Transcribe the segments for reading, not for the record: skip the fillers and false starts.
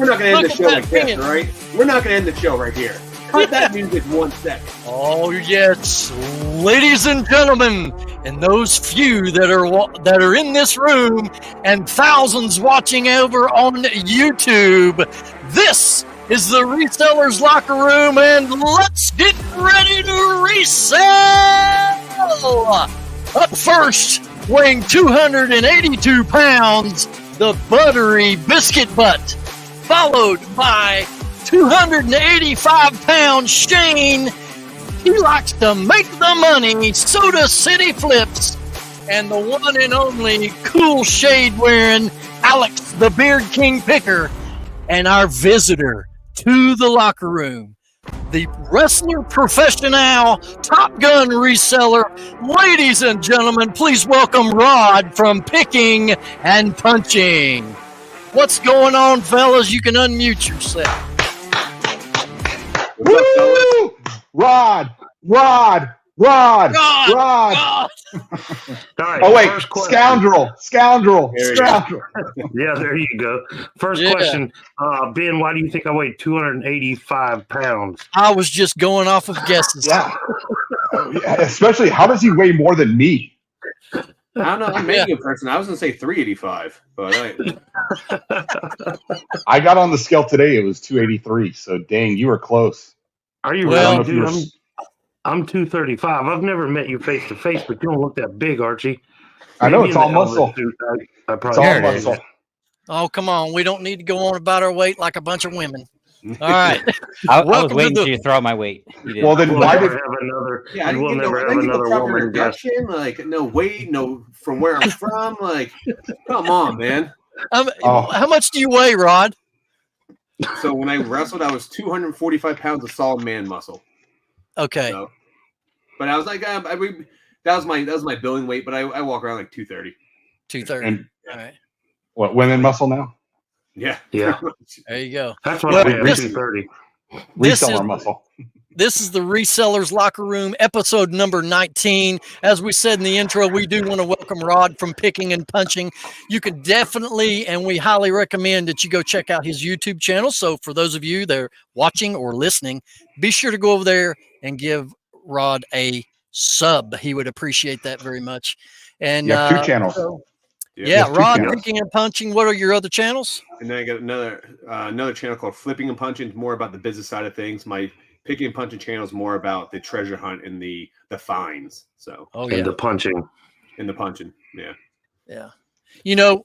We're not going to end the show like this, all right? We're not going to end the show right here. Cut that music 1 second. Oh yes, ladies and gentlemen, and those few that are in this room, and thousands watching over on YouTube. This is the Resellers Locker Room, and let's get ready to resell. Up first, weighing 282 pounds, the buttery biscuit butt, followed by 285-pound Shane. He likes to make the money. Soda City Flips. And the one and only cool shade wearing Alex, the Beard King Picker. And our visitor to the locker room, the wrestler professional, Top Gun reseller. Ladies and gentlemen, please welcome Rod from Picking and Punching. What's going on, fellas? You can unmute yourself. Woo! Rod. God. Oh wait, Scoundrel. Yeah, there you go. First question, Ben, why do you think I weigh 285 pounds? I was just going off of guesses. Yeah, especially, how does he weigh more than me? I don't know. I'm making a person. I was going to say 385, but I got on the scale today. It was 283. So dang, you were close. Are you really, dude? I'm 235. I've never met you face to face, but you don't look that big, Archie. I know, it's all muscle. It's all muscle. Oh, come on. We don't need to go on about our weight like a bunch of women. All right. I was waiting for you to throw out my weight. Well, then why did we'll never have another woman guest? Like, no weight, no from where I'm from. Like, come on, man. How much do you weigh, Rod? So when I wrestled, I was 245 pounds of solid man muscle. Okay. So, but I was like, that was my billing weight, but I walk around like 230. 230. And, all right. What, women muscle now? Yeah. Yeah. There you go. That's what I am, 230. Reseller muscle. This is the Resellers Locker Room, episode number 19. As we said in the intro, we do want to welcome Rod from Picking and Punching. You can definitely, and we highly recommend that you go check out his YouTube channel. So for those of you that are watching or listening, be sure to go over there and give Rod a sub. He would appreciate that very much. And 2 channels. Rod, Picking and Punching. What are your other channels? And then I got another channel called Flipping and Punching, more about the business side of things. My Picking and Punching channel is more about the treasure hunt and the finds. So and the punching. Yeah. You know,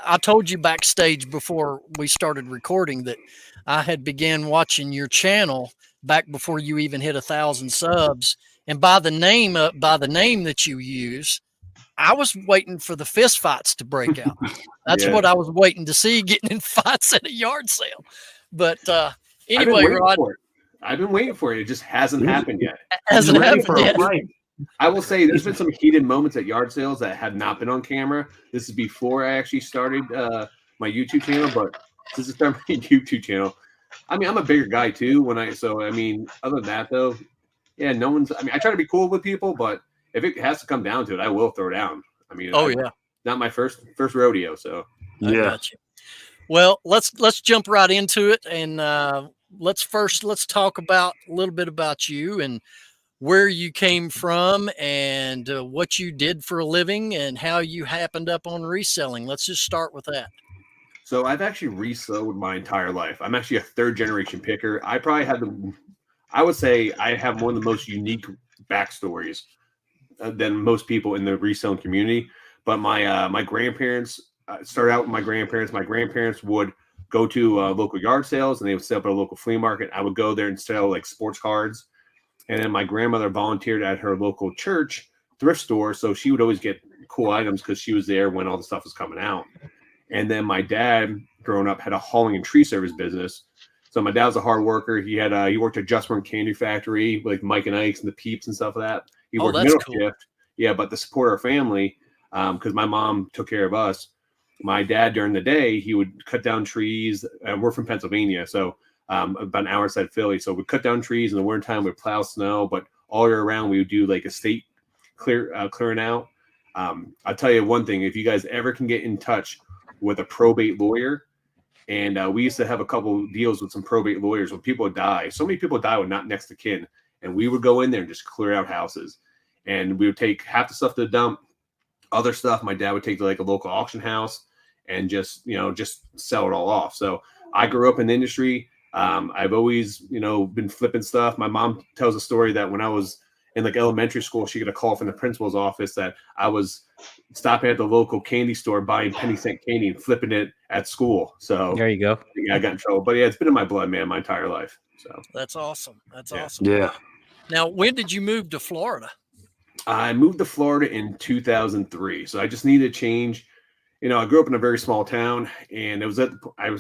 I told you backstage before we started recording that I had began watching your channel back before you even hit 1,000 subs, and by the name that you use, I was waiting for the fist fights to break out. That's what I was waiting to see, getting in fights at a yard sale. But anyway, Rod. I've been waiting for it. It just hasn't happened yet. I will say there's been some heated moments at yard sales that have not been on camera. This is before I actually started my YouTube channel, but since I started my YouTube channel, I mean, I'm a bigger guy too. Other than that though, yeah, I try to be cool with people, but if it has to come down to it, I will throw down. I mean, not my first rodeo. So I got you. Well, let's jump right into it, and let's talk about a little bit about you and where you came from and what you did for a living and how you happened up on reselling. Let's just start with that. So I've actually resold my entire life. I'm actually a 3rd generation picker. I would say I have one of the most unique backstories than most people in the reselling community. But my grandparents started out with my grandparents. My grandparents would go to local yard sales, and they would set up at a local flea market. I would go there and sell like sports cards. And then my grandmother volunteered at her local church thrift store, so she would always get cool items because she was there when all the stuff was coming out. And then my dad, growing up, had a hauling and tree service business. So my dad was a hard worker. He worked at Just One Candy Factory, like Mike and Ike's and the Peeps and stuff like that. He worked middle shift. Yeah, but to support our family, because my mom took care of us, my dad during the day, he would cut down trees. And we're from Pennsylvania, so about an hour outside Philly. So we cut down trees in the wintertime, we'd plow snow, but all year round we would do like estate clearing out. I'll tell you one thing, if you guys ever can get in touch with a probate lawyer, And we used to have a couple deals with some probate lawyers when people would die. So many people die with not next to kin. And we would go in there and just clear out houses. And we would take half the stuff to the dump. Other stuff, my dad would take to like a local auction house and just sell it all off. So I grew up in the industry. I've always, been flipping stuff. My mom tells a story that when I was in like elementary school, she got a call from the principal's office that I was stopping at the local candy store buying penny cent candy and flipping it at school. So there you go. Yeah, I got in trouble, but yeah, it's been in my blood, man, my entire life. So that's awesome. That's awesome. Yeah. Now, when did you move to Florida? I moved to Florida in 2003. So I just needed a change. I grew up in a very small town, and I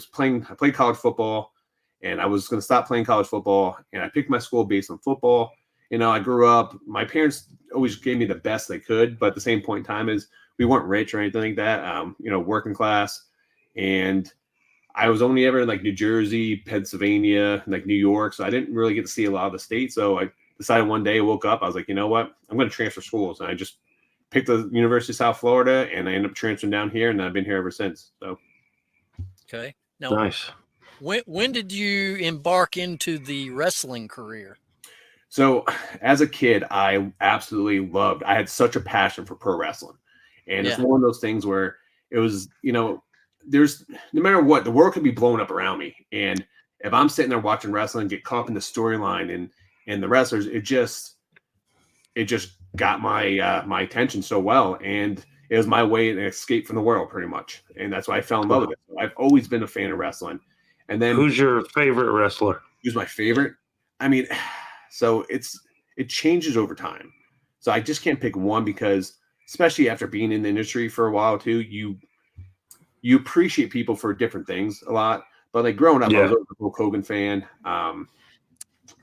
played college football, and I was going to stop playing college football, and I picked my school based on football. I grew up, my parents always gave me the best they could, but at the same point in time is we weren't rich or anything like that, working class. And I was only ever in like New Jersey, Pennsylvania, like New York. So I didn't really get to see a lot of the states. So I decided one day, I woke up, I was like, you know what, I'm going to transfer schools. And I just picked the University of South Florida, and I ended up transferring down here, and I've been here ever since. So. Okay. Now, nice. When did you embark into the wrestling career? So as a kid, I absolutely I had such a passion for pro wrestling. And it's one of those things where it was, there's no matter what, the world could be blowing up around me. And if I'm sitting there watching wrestling, get caught up in the storyline and the wrestlers, it just got my attention so well. And it was my way to escape from the world pretty much. And that's why I fell in love with it. I've always been a fan of wrestling. And then who's your favorite wrestler? Who's my favorite? I mean, so it changes over time. So I just can't pick one because especially after being in the industry for a while too, you appreciate people for different things a lot. But like growing up, I was a Hulk Hogan fan. I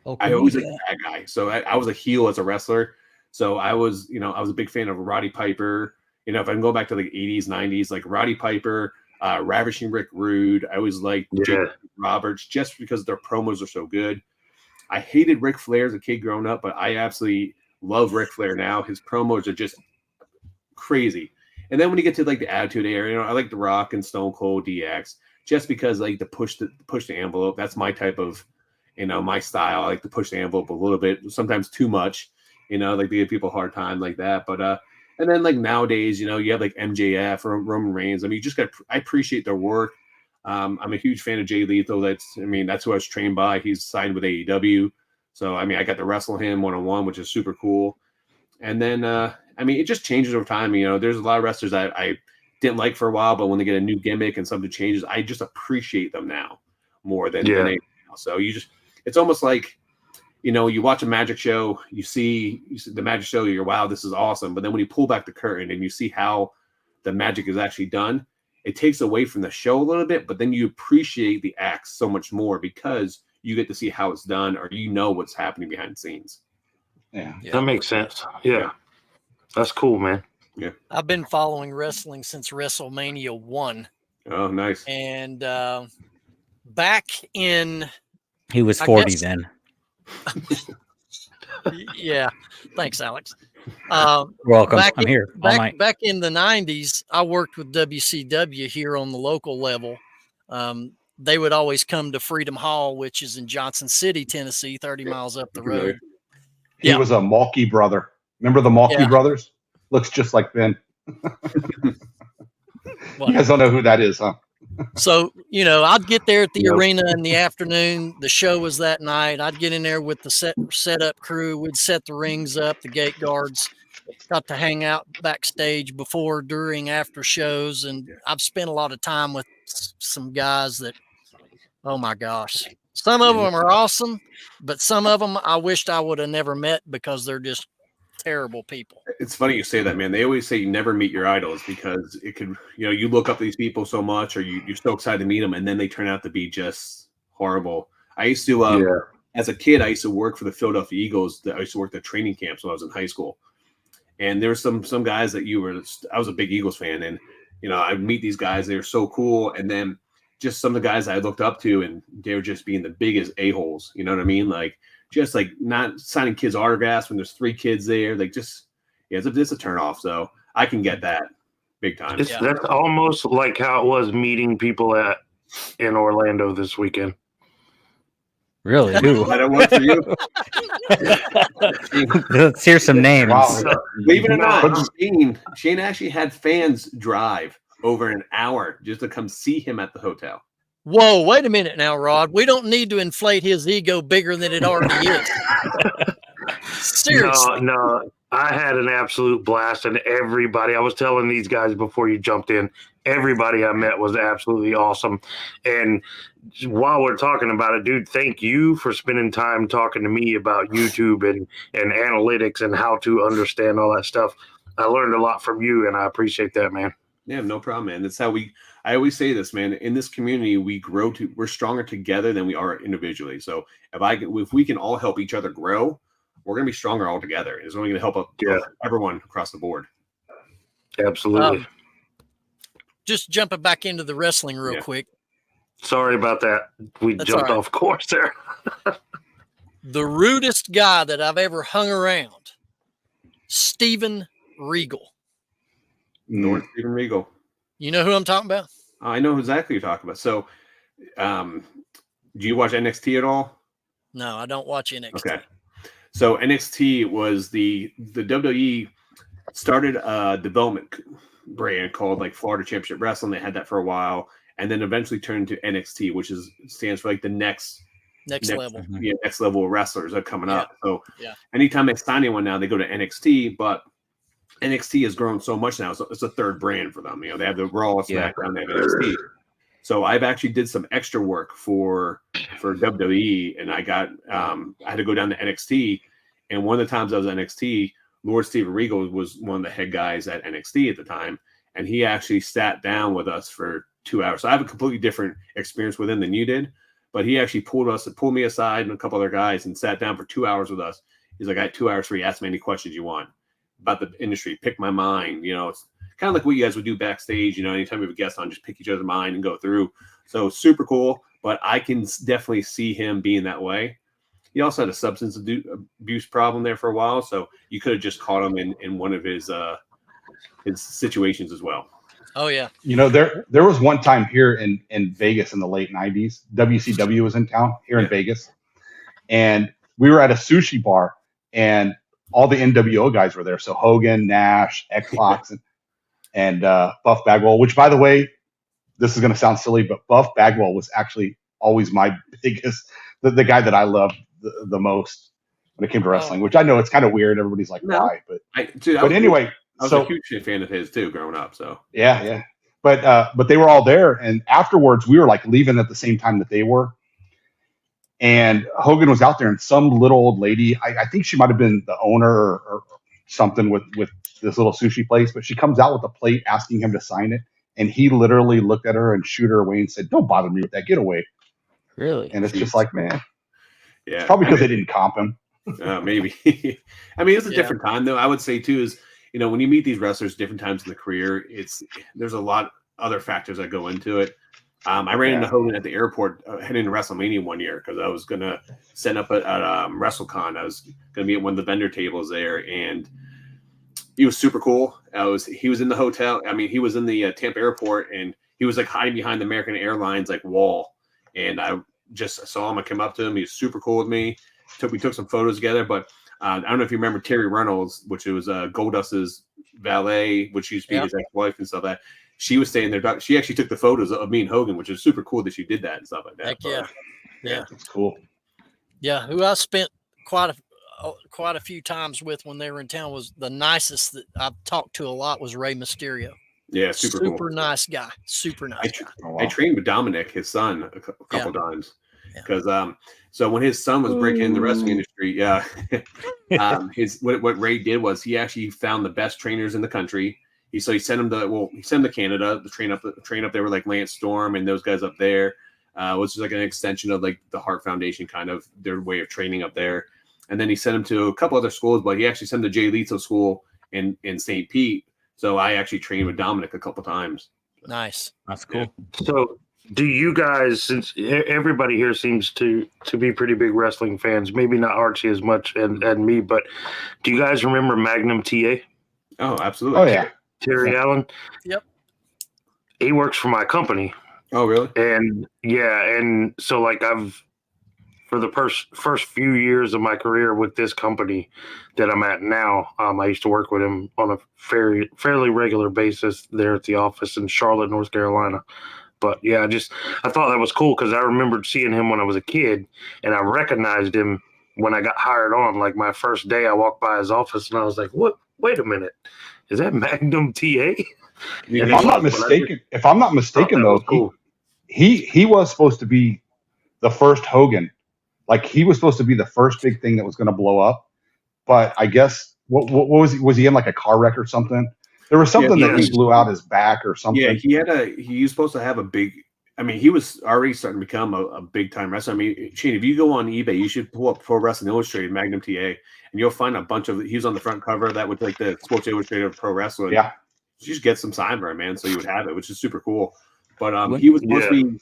always like that guy. So I was a heel as a wrestler. So I was a big fan of Roddy Piper. If I can go back to like 80s, 90s, like Roddy Piper, Ravishing Rick Rude. I always liked Jake Roberts just because their promos are so good. I hated Ric Flair as a kid growing up, but I absolutely love Ric Flair now. His promos are just crazy. And then when you get to like the Attitude Era, I like The Rock and Stone Cold DX just because I like to push the envelope. That's my type of, my style. I like to push the envelope a little bit, sometimes too much, like to give people a hard time like that. But and then like nowadays, you have like MJF or Roman Reigns. I mean, I appreciate their work. I'm a huge fan of Jay Lethal. That's who I was trained by. He's signed with AEW. So, I got to wrestle him one-on-one, which is super cool. And then, it just changes over time. There's a lot of wrestlers I didn't like for a while, but when they get a new gimmick and something changes, I just appreciate them now more than anything else. So it's almost like, you watch a magic show, you see the magic show, you're, wow, this is awesome. But then when you pull back the curtain and you see how the magic is actually done, it takes away from the show a little bit, but then you appreciate the acts so much more because you get to see how it's done or what's happening behind the scenes. Yeah. That makes sense. Yeah. That's cool, man. Yeah. I've been following wrestling since WrestleMania 1. Oh, nice. And back in... He was 40 then. Yeah. Thanks, Alex. You're welcome. I'm here all night. Back in the 90s, I worked with WCW here on the local level. They would always come to Freedom Hall, which is in Johnson City, Tennessee, 30 miles up the road. He was a Malky brother. Remember the Malky brothers? Looks just like Ben. You guys don't know who that is, huh? So, I'd get there at the arena in the afternoon. The show was that night. I'd get in there with the setup crew. We'd set the rings up, the gate guards. Got to hang out backstage before, during, after shows. And I've spent a lot of time with some guys that, oh my gosh. Some of them are awesome, but some of them I wished I would have never met because they're just terrible people. It's funny you say that, man. They always say you never meet your idols because it could, you look up to these people so much or you're so excited to meet them and then they turn out to be just horrible. I used to, as a kid, I used to work for the Philadelphia Eagles. I used to work at training camps when I was in high school. And there were some guys that I was a big Eagles fan and, I'd meet these guys. They were so cool. And then just some of the guys I looked up to and they were just being the biggest a-holes. You know what I mean? Like, just like not signing kids' autographs when there's 3 kids there. Like it's a turn off. So I can get that big time. That's almost like how it was meeting people at in Orlando this weekend. Really? Who? I don't work for you. Let's hear some names. Wow. Believe it or not, Shane actually had fans drive over an hour just to come see him at the hotel. Whoa, wait a minute now, Rod. We don't need to inflate his ego bigger than it already is. Seriously. No, I had an absolute blast, and everybody, I was telling these guys before you jumped in, everybody I met was absolutely awesome. And while we're talking about it, dude, thank you for spending time talking to me about YouTube and analytics and how to understand all that stuff. I learned a lot from you, and I appreciate that, man. Yeah, no problem, man. That's how I always say this, man. In this community, we're stronger together than we are individually. So if we can all help each other grow, we're going to be stronger all together. It's only going to help everyone across the board. Absolutely. Just jumping back into the wrestling real quick. Sorry about that. That's jumped off course there. The rudest guy that I've ever hung around, Steven Regal. North Steven Regal. You know who I'm talking about? I know exactly who you're talking about. So, do you watch NXT at all? No, I don't watch NXT. Okay. So NXT was the WWE started a development brand called like Florida Championship Wrestling. They had that for a while, and then eventually turned to NXT, which stands for like the next level. Yeah, next level of wrestlers are coming up. So anytime they sign anyone now, they go to NXT, but NXT has grown so much now, so it's a third brand for them. You know, they have the Raw, SmackDown, they have NXT. So I've actually did some extra work for WWE, and I had to go down to NXT. And one of the times I was at NXT, Lord Steven Regal was one of the head guys at NXT at the time, and he actually sat down with us for 2 hours. So I have a completely different experience with him than you did, but he actually pulled me aside and a couple other guys and sat down for 2 hours with us. He's like, I got 2 hours for you. Ask me any questions you want about the industry. Pick my mind. You know, it's kind of like what you guys would do backstage. You know, anytime we have a guest on, just pick each other's mind and go through. So super cool, but I can definitely see him being that way. He also had a substance abuse problem there for a while, so you could have just caught him in one of his situations as well. Oh yeah. You know, there was one time here in Vegas in the late 90s. WCW was in town here in Vegas, and we were at a sushi bar, and all the NWO guys were there. So Hogan, Nash, X-Pac, and Buff Bagwell, which, by the way, this is going to sound silly, but Buff Bagwell was actually always my biggest, the guy that I loved the most when it came to wrestling, which I know it's kind of weird. Everybody's like, why? But anyway, I was a huge fan of his too growing up. So yeah. But they were all there. And afterwards, we were like leaving at the same time that they were. And Hogan was out there, and some little old lady, I think she might have been the owner or something with this little sushi place, but she comes out with a plate asking him to sign it. And he literally looked at her and shooed her away and said, "Don't bother me with that. Get away." Really? And it's just like, man. Yeah. It's probably because they didn't comp him. Maybe. I mean, it's a different time, though. I would say, too, is, you know, when you meet these wrestlers different times in the career, there's a lot other factors that go into it. I ran into Hogan at the airport heading to WrestleMania one year because I was going to set up at WrestleCon. I was going to be at one of the vendor tables there, and he was super cool. He was in the hotel. I mean, he was in the Tampa airport, and he was like hiding behind the American Airlines like wall. And I just saw him. I came up to him. He was super cool with me. We took some photos together. But I don't know if you remember Terry Reynolds, which was Goldust's valet, which used to be his ex-wife and stuff like that. She was staying there. She actually took the photos of me and Hogan, which is super cool that she did that and stuff like that. Heck yeah. It's cool. Yeah, who I spent quite a few times with when they were in town was the nicest that I've talked to a lot was Rey Mysterio. Yeah, super cool. Nice guy. Super nice guy. I trained with Dominic, his son, a couple times. Because so when his son was breaking in the wrestling industry, what Ray did was he actually found the best trainers in the country. He sent him to Canada to train up there with like Lance Storm and those guys up there, which is like an extension of like the Hart Foundation, kind of their way of training up there. And then he sent him to a couple other schools, but he actually sent him to Jay Lethal School in St. Pete. So I actually trained with Dominic a couple times. Nice. That's cool. So do you guys, since everybody here seems to be pretty big wrestling fans, maybe not Archie as much and me, but do you guys remember Magnum TA? Oh, absolutely. Oh, yeah. Terry Allen? Yep. He works for my company. Oh, really? And and so like for the first few years of my career with this company that I'm at now, I used to work with him on a fairly regular basis there at the office in Charlotte, North Carolina. But yeah, I thought that was cool because I remembered seeing him when I was a kid, and I recognized him when I got hired on. Like my first day, I walked by his office and I was like, "What? Wait a minute, is that Magnum TA?" If I'm not mistaken, though, cool. he was supposed to be the first Hogan. Like he was supposed to be the first big thing that was going to blow up. But I guess what was he? Was he in like a car wreck or something? There was something that he blew out his back or something. Yeah, he was supposed to have a big. I mean, he was already starting to become a big time wrestler. I mean, Shane, if you go on eBay, you should pull up Pro Wrestling Illustrated Magnum TA, and you'll find a bunch of. He was on the front cover of that with like the Sports Illustrated of Pro Wrestling. Yeah, you just get some signed for him, man. So you would have it, which is super cool. But he was supposed to be.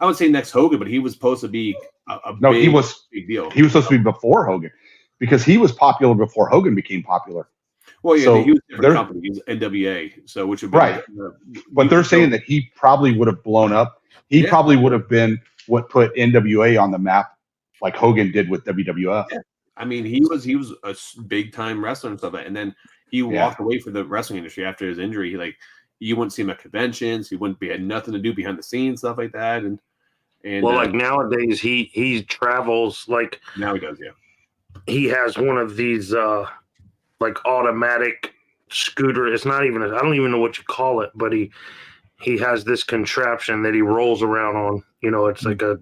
I would say next Hogan, but he was supposed to be he was big deal. He was supposed to be before Hogan because he was popular before Hogan became popular. Well, yeah, so he was a different company. He was NWA, so which would be right. But they're saying that he probably would have blown up. He probably would have been what put NWA on the map, like Hogan did with WWF. Yeah. I mean, he was a big time wrestler and stuff, and then he walked away from the wrestling industry after his injury. You wouldn't see him at conventions. He had nothing to do behind the scenes, stuff like that. And like nowadays, he travels like now he does. Yeah, he has one of these like automatic scooter. It's not even. I don't even know what you call it, but he has this contraption that he rolls around on. You know, it's like a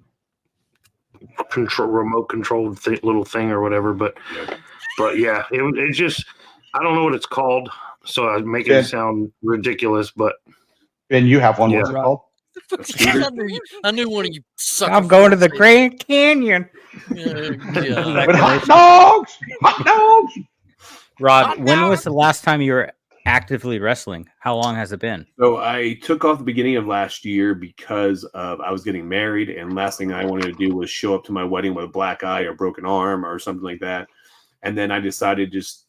remote controlled little thing or whatever. But yeah, it just I don't know what it's called, so I make it sound ridiculous. But Ben, you have one. What's it called? I knew one of you suckers. I'm going to the Grand Canyon. With hot dogs. Rod, when was the last time you were actively wrestling? How long has it been? So I took off the beginning of last year because I was getting married, and last thing I wanted to do was show up to my wedding with a black eye or broken arm or something like that. And then I decided just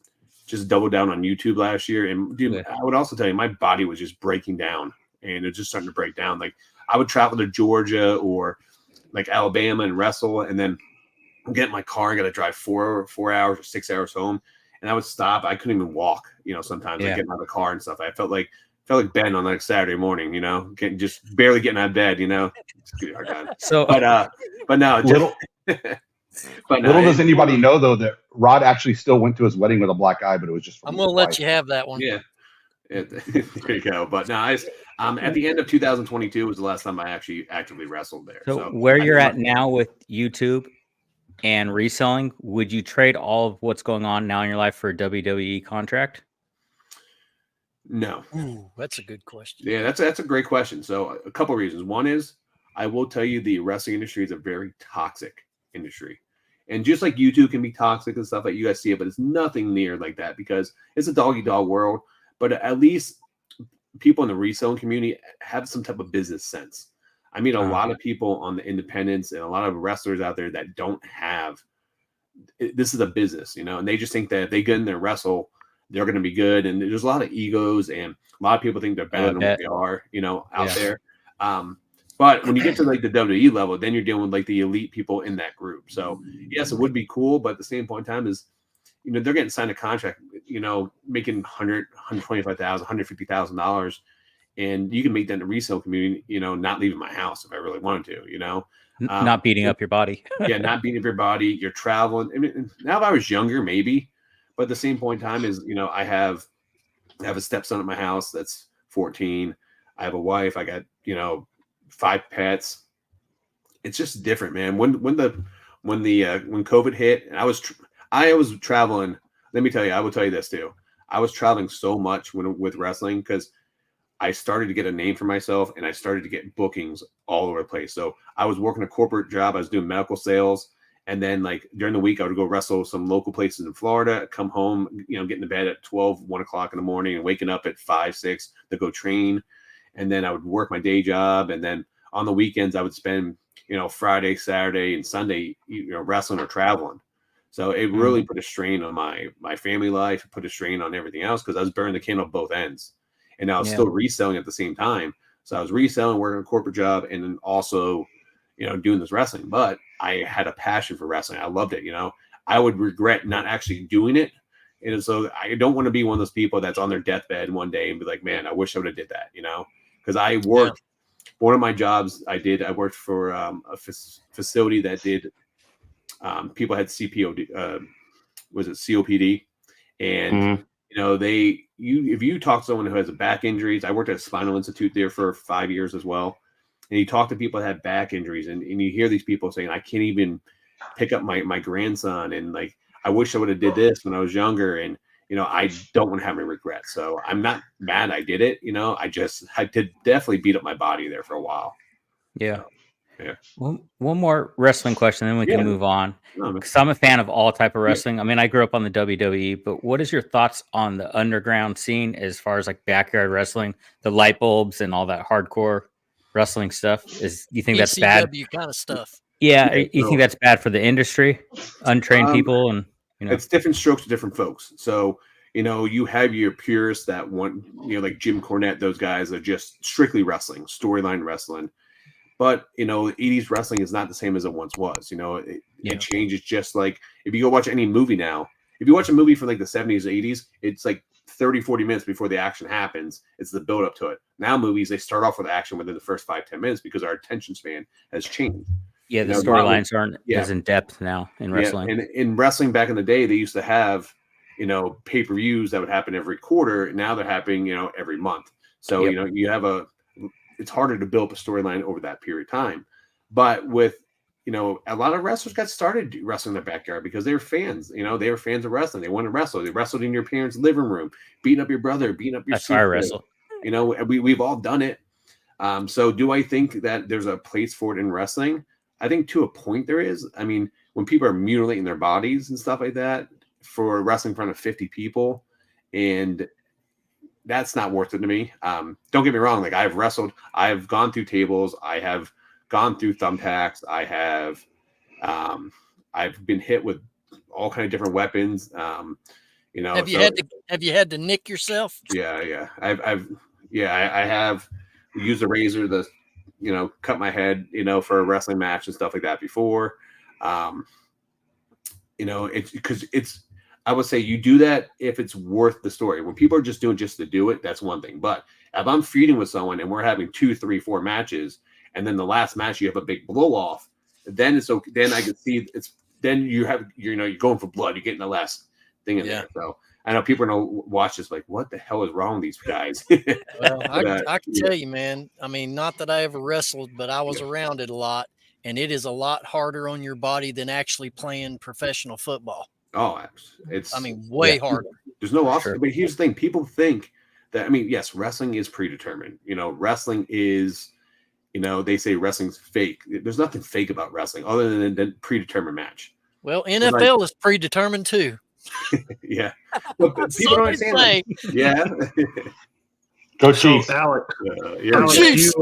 double down on YouTube last year. And dude, I would also tell you, my body was just breaking down, and it's just starting to break down. Like I would travel to Georgia or like Alabama and wrestle, and then get in my car and got to drive 4 hours or 6 hours home. And I would stop. I couldn't even walk, sometimes like getting out of the car and stuff. I felt like Ben on like Saturday morning, just barely getting out of bed, It's pretty hard time. So, but no, little does anybody know though that Rod actually still went to his wedding with a black eye, but it was just. I'm going to let you have that one. Yeah. There you go. But no, at the end of 2022 was the last time I actually actively wrestled there. So where you're at now with YouTube and reselling, would you trade all of what's going on now in your life for a WWE contract? No. Ooh, that's a good question. Yeah, that's a great question. So a couple of reasons. One is I will tell you the wrestling industry is a very toxic industry. And just like YouTube can be toxic and stuff like you guys see it, but it's nothing near like that because it's a dog-eat-dog world. But at least people in the reselling community have some type of business sense. I mean, a lot of people on the independents and a lot of wrestlers out there that don't have this is a business, and they just think that if they get in there and wrestle, they're going to be good. And there's a lot of egos and a lot of people think they're better than what they are, out there. But when you get to like the WWE level, then you're dealing with like the elite people in that group. So yes, it would be cool, but at the same point in time is, they're getting signed a contract, making $125,000, $150,000. And you can make that in the resale community, not leaving my house if I really wanted to, not beating up your body. Yeah, not beating up your body. You're traveling. I mean, now if I was younger, maybe, but at the same point in time is, I have a stepson at my house that's 14. I have a wife. I got, 5 pets. It's just different, man. When COVID hit, and I was traveling. Let me tell you, I will tell you this too. I was traveling so much with wrestling because I started to get a name for myself and I started to get bookings all over the place. So I was working a corporate job. I was doing medical sales. And then like during the week, I would go wrestle some local places in Florida, come home, get into bed at 1 o'clock in the morning and waking up at 5, 6 to go train. And then I would work my day job. And then on the weekends, I would spend, Friday, Saturday, and Sunday, wrestling or traveling. So it really put a strain on my family life, put a strain on everything else because I was burning the candle at both ends. And I was still reselling at the same time. So I was reselling, working a corporate job, and then also, doing this wrestling. But I had a passion for wrestling. I loved it. I would regret not actually doing it. And so I don't want to be one of those people that's on their deathbed one day and be like, man, I wish I would have did that, because I worked, one of my jobs I worked for a facility that did, people had COPD, and, if you talk to someone who has back injuries, I worked at a spinal institute there for 5 years as well. And you talk to people that have back injuries and you hear these people saying, I can't even pick up my grandson. And like, I wish I would have did this when I was younger. And, I don't want to have any regrets. So I'm not mad I did it. I did definitely beat up my body there for a while. Yeah. So, yeah. One more wrestling question, then we can move on. Because I'm a fan of all type of wrestling. I mean, I grew up on the WWE, but what is your thoughts on the underground scene as far as like backyard wrestling, the light bulbs and all that hardcore wrestling stuff? You think that's bad? kind of stuff. Yeah, you think that's bad for the industry, untrained people, and it's different strokes to different folks. So you have your purists that want like Jim Cornette, those guys are just strictly wrestling, storyline wrestling. But 80s wrestling is not the same as it once was. It changes. Just like if you go watch any movie now, if you watch a movie from like the 70s, 80s, it's like 30-40 minutes before the action happens. It's the build up to it. Now movies, they start off with action within the first 5-10 minutes because our attention span has changed. Yeah, the storylines aren't as in depth now in wrestling. And in wrestling back in the day, they used to have, pay-per-views that would happen every quarter. Now they're happening, every month. So, you have it's harder to build up a storyline over that period of time. But with, a lot of wrestlers got started wrestling in their backyard because they were fans. They were fans of wrestling. They wanted to wrestle. They wrestled in your parents' living room, beating up your brother, beating up your sister. That's why I wrestle. We've all done it. So do I think that there's a place for it in wrestling? I think to a point there is. I mean, when people are mutilating their bodies and stuff like that for wrestling in front of 50 people, and that's not worth it to me. Don't get me wrong. Like I've wrestled, I've gone through tables. I have gone through thumbtacks. I have, I've been hit with all kinds of different weapons. Have you had to nick yourself? Yeah. I have used a razor to, cut my head, for a wrestling match and stuff like that before. It's because I would say you do that if it's worth the story. When people are just doing just to do it, that's one thing. But if I'm feuding with someone and we're having 2, 3, 4 matches, and then the last match you have a big blow off, then it's okay. Then I can see then you're going for blood. You're getting the last thing in there. So I know people are gonna watch this like, what the hell is wrong with these guys? Well, I can tell you, man. I mean, not that I ever wrestled, but I was around it a lot, and it is a lot harder on your body than actually playing professional football. Oh, it's way harder. There's no option. But here's the thing: people think that. I mean, yes, wrestling is predetermined. Wrestling is, they say wrestling's fake. There's nothing fake about wrestling other than the predetermined match. Well, NFL is predetermined too. Yeah, look, people don't understand. Like, yeah. Go Chiefs, Alex. Alex, Chiefs.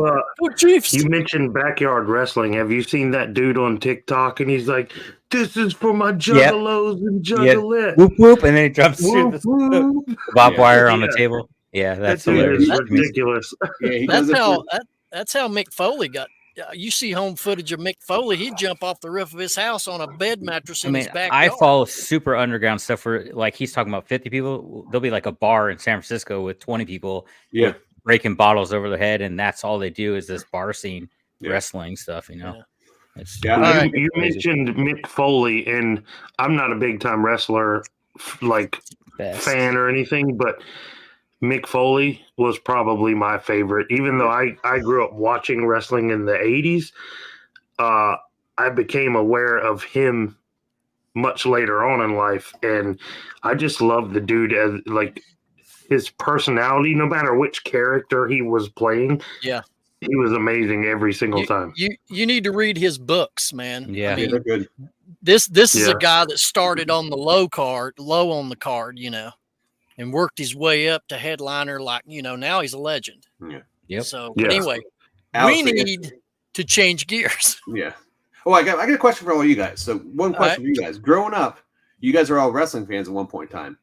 Chiefs. You mentioned backyard wrestling. Have you seen that dude on TikTok? And he's like, "This is for my juggalos and juggalettes." Whoop whoop, and then he jumps through the barbed wire on the table. Yeah, that's hilarious. That's ridiculous. That's how Mick Foley got. You see home footage of Mick Foley, he'd jump off the roof of his house on a bed mattress in his backyard. I follow super underground stuff where, like, he's talking about 50 people. There'll be like a bar in San Francisco with 20 people breaking bottles over the head, and that's all they do is this bar scene wrestling stuff, Yeah. You mentioned Mick Foley, and I'm not a big-time wrestler, fan or anything, but Mick Foley was probably my favorite. Even though I grew up watching wrestling in the 80s, I became aware of him much later on in life. And I just love the dude as his personality, no matter which character he was playing. Yeah. He was amazing every single time. You need to read his books, man. Yeah. They're good. This is a guy that started on the low on the card, and worked his way up to headliner. Now he's a legend. Yeah. Yep. So anyway, Alex, we need to change gears. Yeah. Oh, I got a question for all you guys. So one question for you guys. Growing up, you guys are all wrestling fans at one point in time.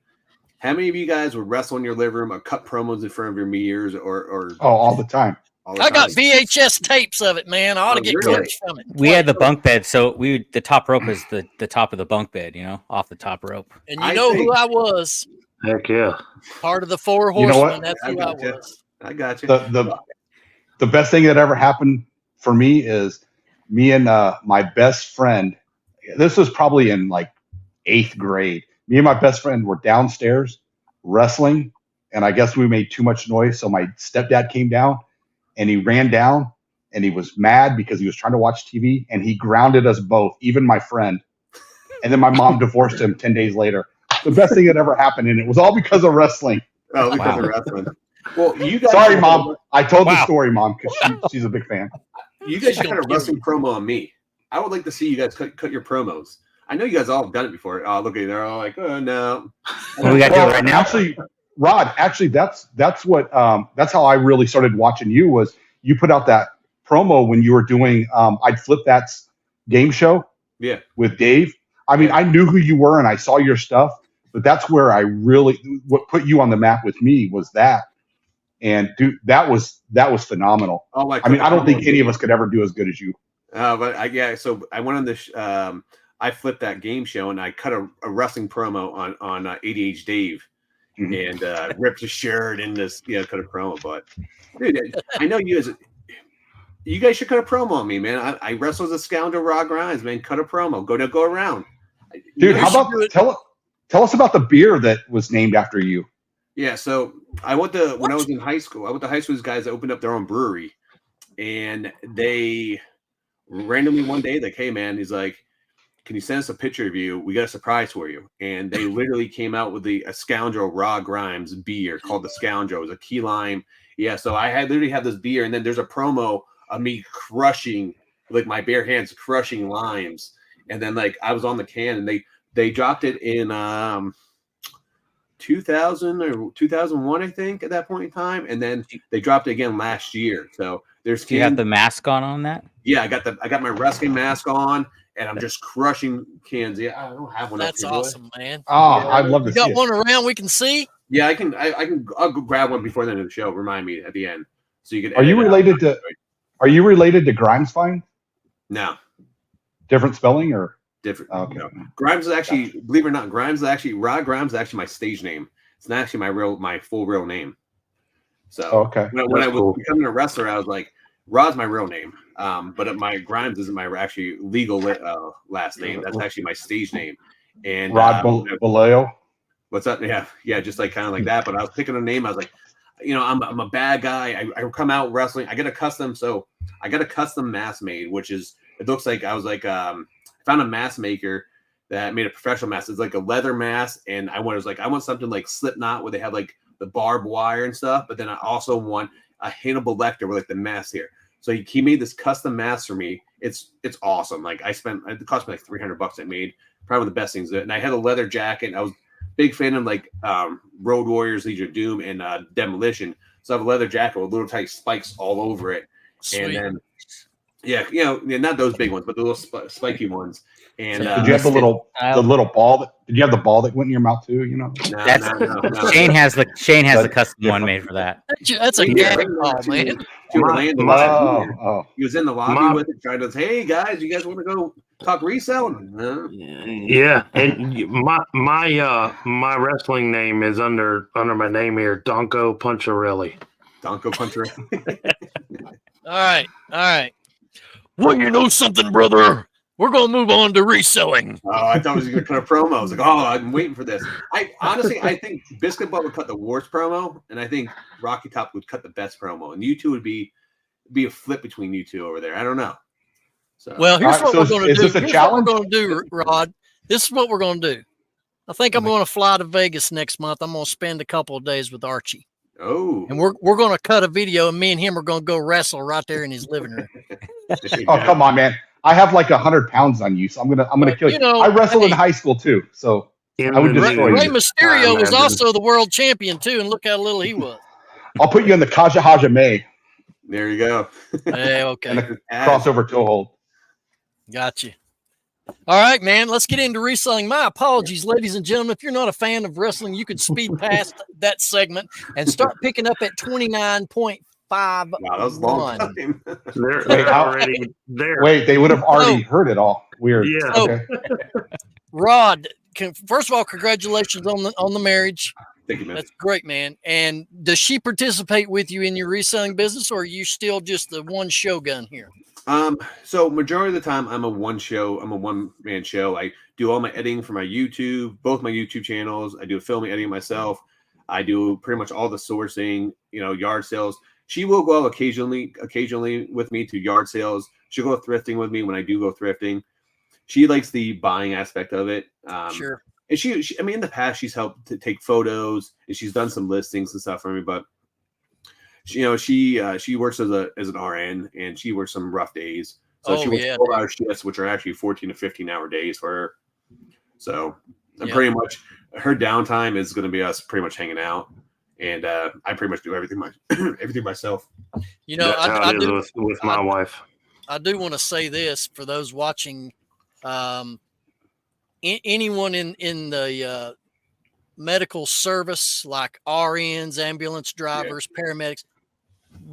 How many of you guys would wrestle in your living room or cut promos in front of your mirrors or all the time. I got VHS tapes of it, man. I ought to get clips from it. We had the bunk bed, so the top rope is the top of the bunk bed, off the top rope. And you know who I was? Heck yeah. Part of the 4 horsemen. You know what? That's who I was. I got you. The best thing that ever happened for me is me and my best friend. This was probably in like 8th grade. Me and my best friend were downstairs wrestling, and I guess we made too much noise. So my stepdad came down, and he ran down, and he was mad because he was trying to watch TV, and he grounded us both, even my friend. And then my mom divorced him 10 days later. The best thing that ever happened, and it was all because of wrestling. Oh, because of wrestling. Well, you guys. Sorry, Mom. I told the story, Mom, because she's a big fan. You guys should cut a wrestling promo on me. I would like to see you guys cut your promos. I know you guys all have done it before. Oh, look, they're all like, oh no. Well, we got to do it right now. Actually, Rod, that's what that's how I really started watching you. Was you put out that promo when you were doing I'd Flip That's game show? Yeah, with Dave. I mean, I knew who you were and I saw your stuff, but that's where I really what put you on the map with me was that. And dude, that was phenomenal. Oh my! I mean, I don't think any of us could ever do as good as you. So I went on this. I flipped that game show and I cut a wrestling promo on ADH Dave, and ripped his shirt and this cut a promo. But dude, I know you guys should cut a promo on me, man. I wrestle as a Scoundrel, Raw Grinds, man. Cut a promo. Go around, dude. How about tell us about the beer that was named after you? Yeah, so I went to when I was in high school. I went to high school with these guys that opened up their own brewery, and they randomly one day like, "Hey, man," he's like, "Can you send us a picture of you? We got a surprise for you." And they literally came out with a Scoundrel Raw Grimes beer called the Scoundrel. It was a key lime. Yeah, so I literally have this beer, and then there's a promo of me crushing, like my bare hands crushing limes, and then like I was on the can, and they dropped it in 2000 or 2001, I think, at that point in time, and then they dropped it again last year. So there's you have the mask on that? Yeah, I got my wrestling mask on, and I'm just crushing cans. Yeah, I don't have one. That's awesome, man. Oh, yeah, I'd love to. You got one around we can see? Yeah, I can. I'll go grab one before the end of the show. Remind me at the end, so you can. Are you related to Grimes Fine? No. Different spelling or? Different. Okay. No. Grimes is actually, believe it or not, Rod Grimes is actually my stage name. It's not actually my full real name. So okay. When I was becoming a wrestler, I was like, Rod's my real name. But my Grimes isn't my actually legal last name. That's actually my stage name. And Rod Baleo. What's up? Yeah, just like kind of like that. But I was picking a name. I was like, I'm a bad guy. I come out wrestling. I get a custom mask made, which is it looks like I was like found a mask maker that made a professional mask. It's like a leather mask, and I want something like Slipknot where they have like the barbed wire and stuff. But then I also want a Hannibal Lecter with like the mask here. So he made this custom mask for me. It's awesome. Like it cost me like $300. I made probably one of the best things. And I had a leather jacket. I was a big fan of like Road Warriors, Legion of Doom, and Demolition. So I have a leather jacket with little tiny spikes all over it. Sweet. And then not those big ones, but the little spiky ones. And did you have the little ball? Did you have the ball that went in your mouth too? No. Shane has the custom one made for that. That's a gag ball, man. He was in the lobby with it, trying to say, "Hey guys, you guys want to go talk reselling?" Yeah, and my wrestling name is under my name here, Donko Puncharelli. Donko Puncharelli. All right. Well, you know something, brother? We're going to move on to reselling. Oh, I thought he was going to cut a promo. I was like, oh, I'm waiting for this. I think Biscuit Butt would cut the worst promo, and I think Rocky Top would cut the best promo. And you two would be a flip between you two over there. I don't know. So, well, here's what we're going to do. Is this a challenge? What we're going to do, Rod. This is what we're going to do. I think I'm going to fly to Vegas next month. I'm going to spend a couple of days with Archie. Oh. And we're going to cut a video, and me and him are going to go wrestle right there in his living room. Oh, come on, man. I have like 100 pounds on you, so I'm gonna kill you. I wrestled in high school too, so I would destroy you. Rey Mysterio was also the world champion too, and look how little he was. I'll put you in the Kaja Hajime. There you go. Hey, okay. And a crossover toe hold. Gotcha. All right, man. Let's get into reselling. My apologies, ladies and gentlemen. If you're not a fan of wrestling, you could speed past that segment and start picking up at 29.5 5-1. Wow, that was a long time. They're already there. Wait, they would have already heard it all. Weird. Yeah. Okay. Rod, first of all, congratulations on the marriage. Thank you, man. That's great, man. And does she participate with you in your reselling business, or are you still just the one show gun here? So majority of the time I'm a one-man show. I do all my editing for my YouTube, both my YouTube channels. I do filming, editing myself. I do pretty much all the sourcing, yard sales. She will go out occasionally with me to yard sales. She'll go thrifting with me when I do go thrifting. She likes the buying aspect of it. Sure. And she, I mean, in the past, she's helped to take photos and she's done some listings and stuff for me. But she works as an RN and she works some rough days. So she works 12-hour shifts, which are actually 14 to 15-hour days for her. So pretty much her downtime is going to be us pretty much hanging out. And I pretty much do everything myself. That's how it is with my wife. I do want to say this for those watching. Anyone in the medical service, like RNs, ambulance drivers, paramedics,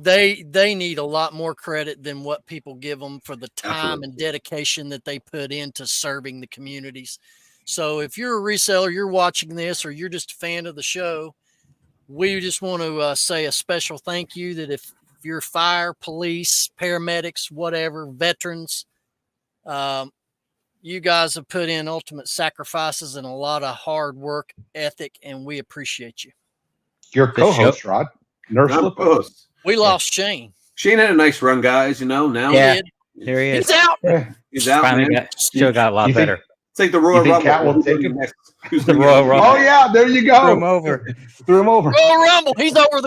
they need a lot more credit than what people give them for the time and dedication that they put into serving the communities. So if you're a reseller, you're watching this, or you're just a fan of the show, we just want to say a special thank you that if you're fire, police, paramedics, whatever, veterans, you guys have put in ultimate sacrifices and a lot of hard work ethic, and we appreciate you. Your co-host, Rod. Nurse co-host. We lost Shane. Shane had a nice run, guys. Now there he is. He's out. He's out. Finally still got a lot better. It's like the Royal Rumble. Cat will take him? The Royal Rumble. Oh yeah, there you go. Threw him over. Royal Rumble. He's over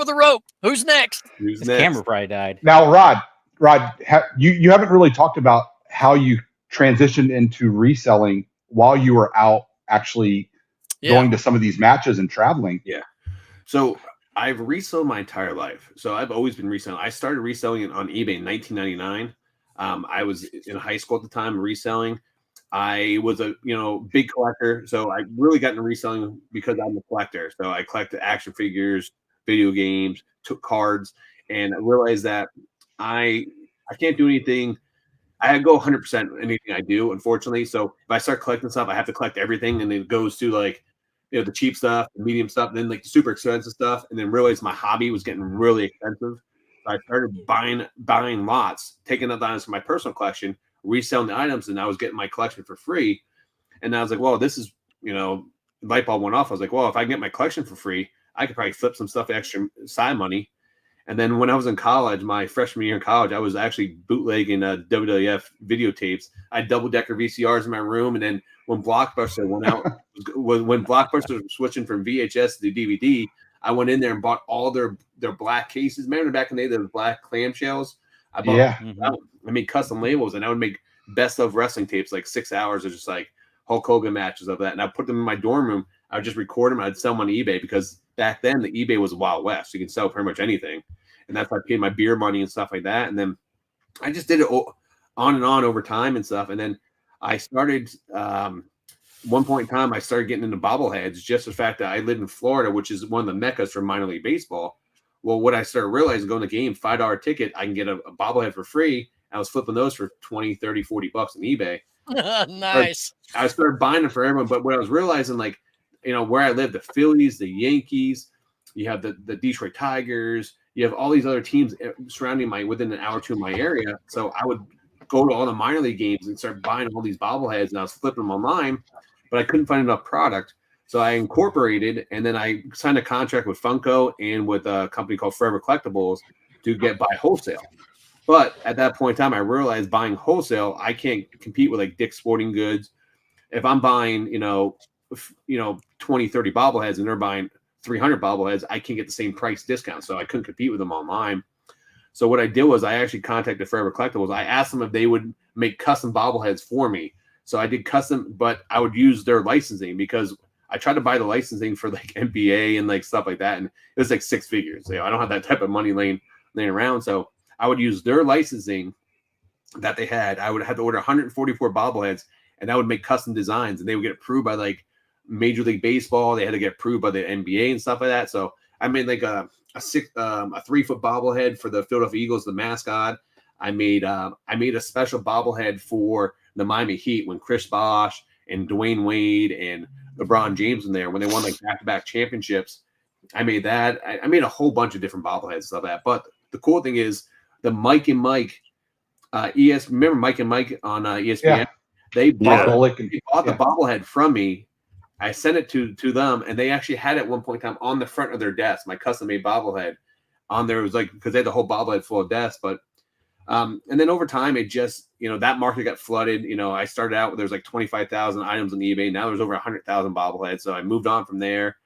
the rope. Who's next? His camera probably died. Now, Rod, you haven't really talked about how you transitioned into reselling while you were out actually going to some of these matches and traveling. Yeah. So I've resold my entire life. So I've always been reselling. I started reselling on eBay in 1999. I was in high school at the time reselling. I was a big collector, so I really got into reselling because I'm a collector. So I collected action figures, video games, took cards, and I realized that I can't do anything. I go 100% anything I do, unfortunately. So if I start collecting stuff, I have to collect everything, and it goes to the cheap stuff, the medium stuff, then the super expensive stuff, and then realized my hobby was getting really expensive. So I started buying lots, taking the items from my personal collection, reselling the items, and I was getting my collection for free. And I was like, well, this is, light bulb went off. I was like, well, if I can get my collection for free, I could probably flip some stuff extra side money. And then when I was in college, my freshman year in college, I was actually bootlegging WWF videotapes. I had double-decker VCRs in my room. And then when Blockbuster went out, when Blockbuster was switching from VHS to DVD, I went in there and bought all their black cases. Remember back in the day, those black clamshells? I bought I made custom labels, and I would make best of wrestling tapes, like 6 hours of just like Hulk Hogan matches of that. And I put them in my dorm room. I would just record them. I'd sell them on eBay because back then the eBay was Wild West. You can sell pretty much anything. And that's how I paid my beer money and stuff like that. And then I just did it on and on over time and stuff. And then I started, one point in time, I started getting into bobbleheads, just the fact that I live in Florida, which is one of the meccas for minor league baseball. Well, what I started realizing, going to the game, $5 ticket, I can get a bobblehead for free. I was flipping those for 20, 30, 40 bucks on eBay. Nice. I started buying them for everyone. But what I was realizing, where I live, the Phillies, the Yankees, you have the Detroit Tigers, you have all these other teams surrounding within an hour or two of my area. So I would go to all the minor league games and start buying all these bobbleheads, and I was flipping them online, but I couldn't find enough product. So I incorporated, and then I signed a contract with Funko and with a company called Forever Collectibles to buy wholesale. But at that point in time, I realized buying wholesale, I can't compete with like Dick's Sporting Goods. If I'm buying, 20, 30 bobbleheads and they're buying 300 bobbleheads, I can't get the same price discount. So I couldn't compete with them online. So what I did was I actually contacted Forever Collectibles. I asked them if they would make custom bobbleheads for me. So I did custom, but I would use their licensing because I tried to buy the licensing for like NBA and like stuff like that. And it was like 6 figures. I don't have that type of money laying around. So I would use their licensing that they had. I would have to order 144 bobbleheads, and I would make custom designs, and they would get approved by like Major League Baseball. They had to get approved by the NBA and stuff like that. So I made like a 3-foot bobblehead for the Philadelphia Eagles, the mascot. I made a special bobblehead for the Miami Heat when Chris Bosh and Dwayne Wade and LeBron James in there when they won like back-to-back championships. I made that. I made a whole bunch of different bobbleheads and stuff like that. But the cool thing is the Mike and Mike remember Mike and Mike on ESPN? Yeah. They bought the Yeah. bobblehead from me. I sent it to them, and they actually had it at one point in time on the front of their desk, my custom-made bobblehead on there. It was like, because they had the whole bobblehead full of desks. But and then over time, it just, that market got flooded. I started out, there was like 25,000 items on eBay. Now there's over 100,000 bobbleheads. So I moved on from there.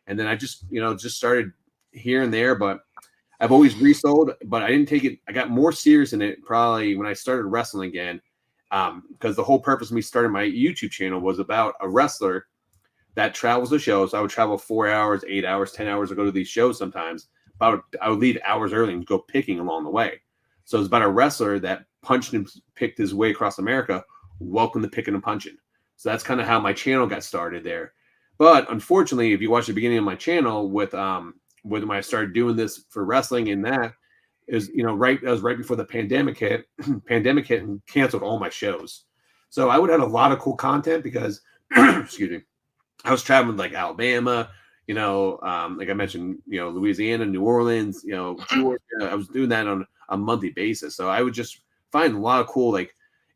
And then I just, just started here and there, but I've always resold, but I didn't take it. I got more serious in it probably when I started wrestling again, because the whole purpose of me starting my YouTube channel was about a wrestler that travels to shows. So I would travel 4 hours, 8 hours, 10 hours to go to these shows sometimes. But I would leave hours early and go picking along the way. So it's about a wrestler that punched and picked his way across America. Welcome to Picking and Punching. So that's kind of how my channel got started there. But unfortunately, if you watch the beginning of my channel with when I started doing this for wrestling, and that is, that was right before the pandemic hit. Pandemic hit and canceled all my shows. So I would have a lot of cool content because, excuse me, I was traveling like Alabama, like I mentioned, Louisiana, New Orleans, Georgia. I was doing that on a monthly basis. So I would just find a lot of cool like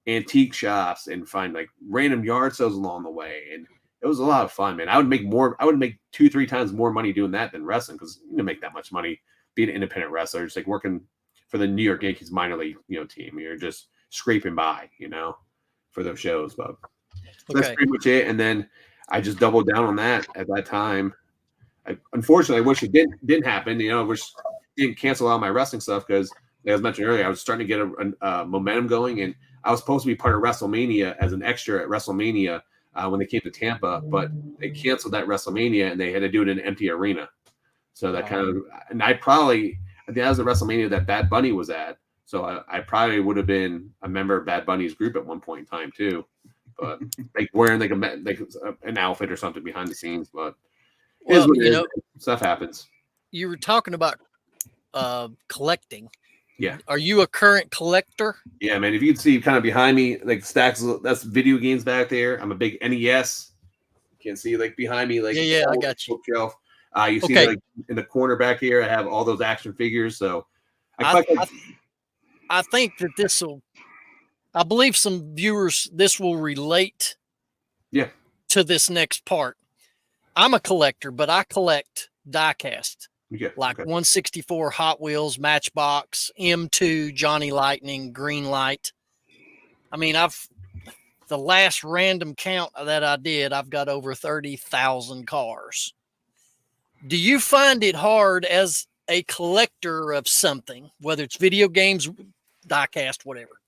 antique shops and find like random yard sales along the way. And it was a lot of fun, man. I would make 2-3 times more money doing that than wrestling, because you don't make that much money being an independent wrestler. It's like working for the New York Yankees minor league, team. You're just scraping by, for those shows. But that's pretty much it. And then I just doubled down on that at that time. Unfortunately, I wish it didn't happen. I wish it didn't cancel all my wrestling stuff, because, like I was mentioning earlier, I was starting to get a momentum going, and I was supposed to be part of WrestleMania as an extra at WrestleMania. When they came to Tampa, but they canceled that WrestleMania and they had to do it in an empty arena. So that and I think that was the WrestleMania that Bad Bunny was at. So I probably would have been a member of Bad Bunny's group at one point in time too, but like wearing like an outfit or something behind the scenes. But stuff happens. You were talking about collecting. Yeah. Are you a current collector? Yeah, man. If you can see kind of behind me, like stacks, that's video games back there. I'm a big NES. Can't see like behind me, like I got you. Bookshelf. You see like in the corner back here, I have all those action figures. So I think that I believe some viewers, this will relate. Yeah. To this next part. I'm a collector, but I collect diecast. Like 164 Hot Wheels, Matchbox, M2, Johnny Lightning, Green Light. I mean, the last random count that I did, I've got over 30,000 cars. Do you find it hard as a collector of something, whether it's video games, diecast, whatever,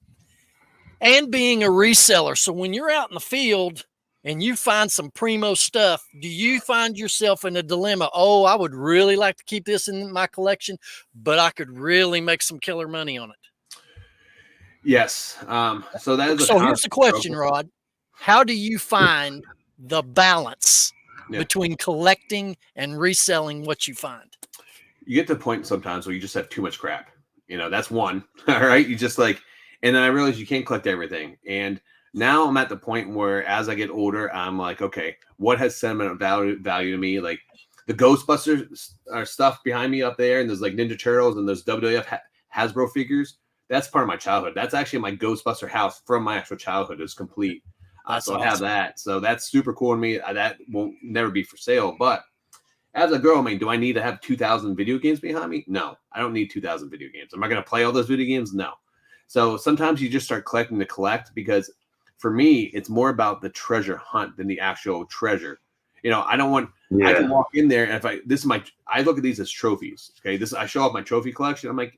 and being a reseller? So when you're out in the field and you find some primo stuff, do you find yourself in a dilemma? Oh, I would really like to keep this in my collection, but I could really make some killer money on it. Yes. So here's the question, Rod. How do you find the balance between collecting and reselling what you find? You get to the point sometimes where you just have too much crap. That's one. All right. You just and then I realized you can't collect everything. And now I'm at the point where, as I get older, I'm like, okay, what has sentimental value to me? Like the Ghostbusters stuff behind me up there, and there's like Ninja Turtles and there's WWF Hasbro figures. That's part of my childhood. That's actually my Ghostbuster house from my actual childhood. It's complete. So awesome. I have that. So that's super cool to me. That won't never be for sale. But as a girl, do I need to have 2,000 video games behind me? No, I don't need 2,000 video games. Am I going to play all those video games? No. So sometimes you just start collecting to collect, because for me, it's more about the treasure hunt than the actual treasure. I don't want. Yeah. I can walk in there, and I look at these as trophies. Okay, I show off my trophy collection. I'm like,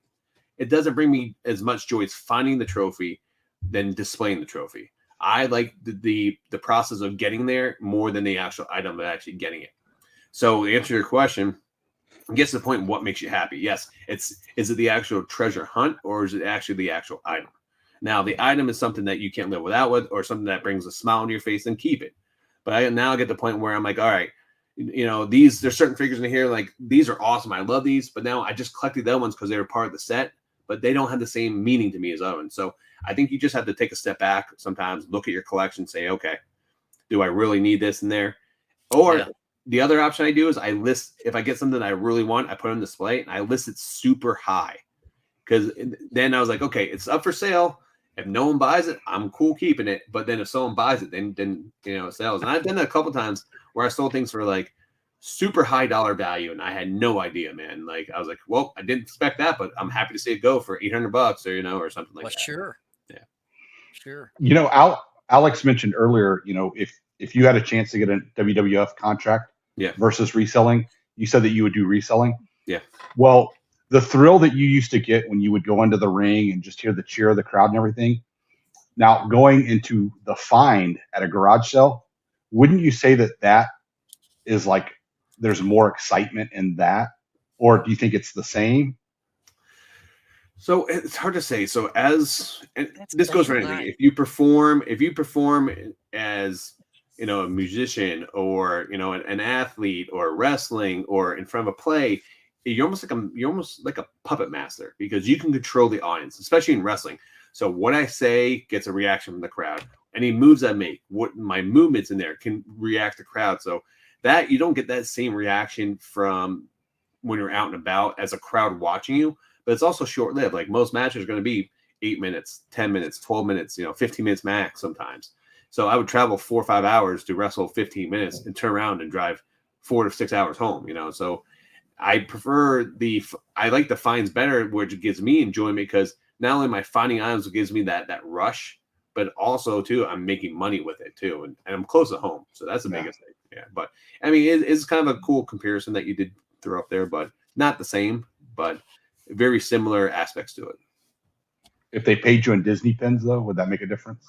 it doesn't bring me as much joy as finding the trophy than displaying the trophy. I like the process of getting there more than the actual item of actually getting it. So to answer your question, it gets to the point, what makes you happy? Yes, is it the actual treasure hunt, or is it actually the actual item? Now, the item is something that you can't live without, or something that brings a smile on your face, and keep it. But I now get to the point where I'm like, all right, there's certain figures in here, like these are awesome. I love these, but now I just collected the other ones because they were part of the set, but they don't have the same meaning to me as other ones. So I think you just have to take a step back sometimes, look at your collection, say, okay, do I really need this in there? Or the other option I do is I list, if I get something that I really want, I put it on display and I list it super high. Because then I was like, okay, it's up for sale. If no one buys it, I'm cool keeping it. But then if someone buys it, then it sells. And I've done that a couple times where I sold things for like super high dollar value, and I had no idea, man. Like I was like, well, I didn't expect that, but I'm happy to see it go for $800 or or something like that. Sure. Yeah. Sure. Alex mentioned earlier, if you had a chance to get a WWF contract versus reselling, you said that you would do reselling. Yeah. Well, the thrill that you used to get when you would go into the ring and just hear the cheer of the crowd and everything. Now going into the find at a garage sale, wouldn't you say that is like, there's more excitement in that, or do you think it's the same? So it's hard to say. So this goes for anything. If you perform as, a musician or, an athlete or wrestling or in front of a play, you're almost like a puppet master because you can control the audience, especially in wrestling. So what I say gets a reaction from the crowd. Any moves I make, what my movements in there can react to the crowd. So that you don't get that same reaction from when you're out and about as a crowd watching you, but it's also short lived. Like most matches are going to be 8 minutes, 10 minutes, 12 minutes, 15 minutes max sometimes. So I would travel 4 or 5 hours to wrestle 15 minutes and turn around and drive 4 to 6 hours home, so I prefer I like the finds better, which gives me enjoyment because not only am I finding items, it gives me that rush, but also too, I'm making money with it too. And I'm close to home. So that's the biggest thing. Yeah. But I mean, it's kind of a cool comparison that you did throw up there, but not the same, but very similar aspects to it. If they paid you in Disney pins though, would that make a difference?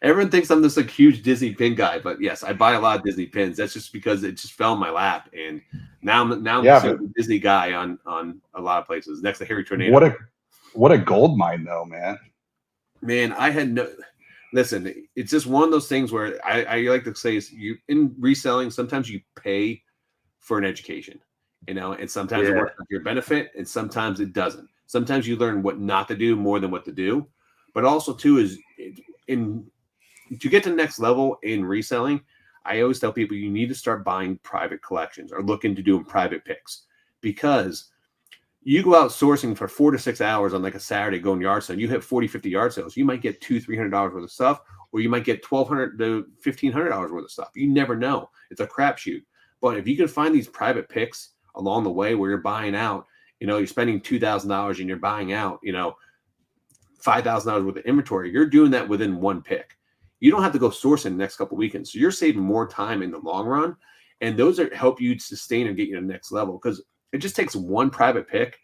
Everyone thinks I'm this like huge Disney pin guy, but yes, I buy a lot of Disney pins. That's just because it just fell in my lap, and now I'm a Disney guy on a lot of places. Next to Harry Tornado. What a gold mine though, man. Man, I had no. Listen, it's just one of those things where I like to say is you in reselling. Sometimes you pay for an education, and sometimes it works for your benefit, and sometimes it doesn't. Sometimes you learn what not to do more than what to do, but also too is to get to the next level in reselling. I always tell people you need to start buying private collections or look into doing private picks, because you go out sourcing for 4 to 6 hours on like a Saturday going yard sale. You hit 40, 50 yard sales. You might get $200-$300 worth of stuff, or you might get $1,200 to $1,500 worth of stuff. You never know. It's a crapshoot. But if you can find these private picks along the way where you're buying out, you're spending $2,000 and you're buying out, $5,000 worth of inventory. You're doing that within one pick. You don't have to go sourcing the next couple of weekends. So you're saving more time in the long run. And those help you sustain and get you to the next level, because it just takes one private pick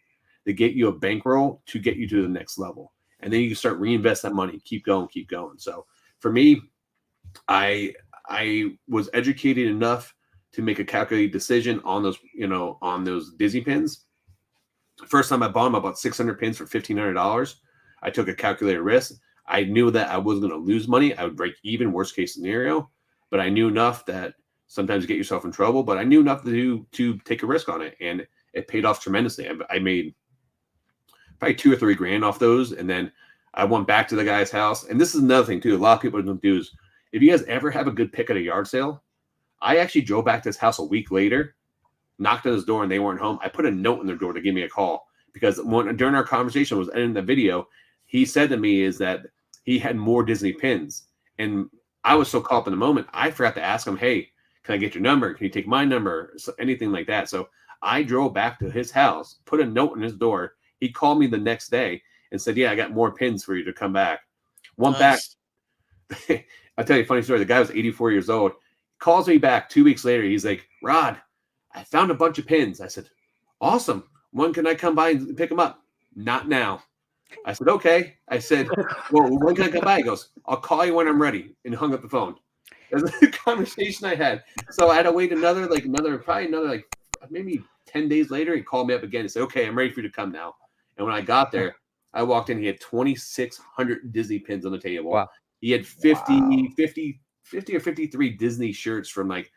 to get you a bankroll to get you to the next level. And then you can start reinvest that money, keep going. So for me, I was educated enough to make a calculated decision on those, on those Disney pins. First time I bought them, I bought 600 pins for $1,500. I took a calculated risk. I knew that I wasn't going to lose money. I would break even, worst case scenario. But I knew enough that sometimes you get yourself in trouble. But I knew enough to take a risk on it, and it paid off tremendously. I made probably $2 or $3 grand off those, and then I went back to the guy's house. And this is another thing too. A lot of people don't do is, if you guys ever have a good pick at a yard sale, I actually drove back to his house a week later, knocked on his door, and they weren't home. I put a note in their door to give me a call, because during our conversation was ending the video, he said to me is that he had more Disney pins. And I was so caught up in the moment, I forgot to ask him, hey, can I get your number? Can you take my number? So, anything like that. So I drove back to his house, put a note in his door. He called me the next day and said, yeah, I got more pins for you to come back. Back. I'll tell you a funny story. The guy was 84 years old. Calls me back 2 weeks later. He's like, Rod, I found a bunch of pins. I said, awesome. When can I come by and pick them up? Not now. I said, okay. I said, well, when can I come by? He goes, I'll call you when I'm ready, and hung up the phone. That's the conversation I had. So I had to wait another maybe 10 days later. He called me up again and said, okay, I'm ready for you to come now. And when I got there, I walked in, he had 2,600 Disney pins on the table. Wow. He had 50 or 53 Disney shirts from like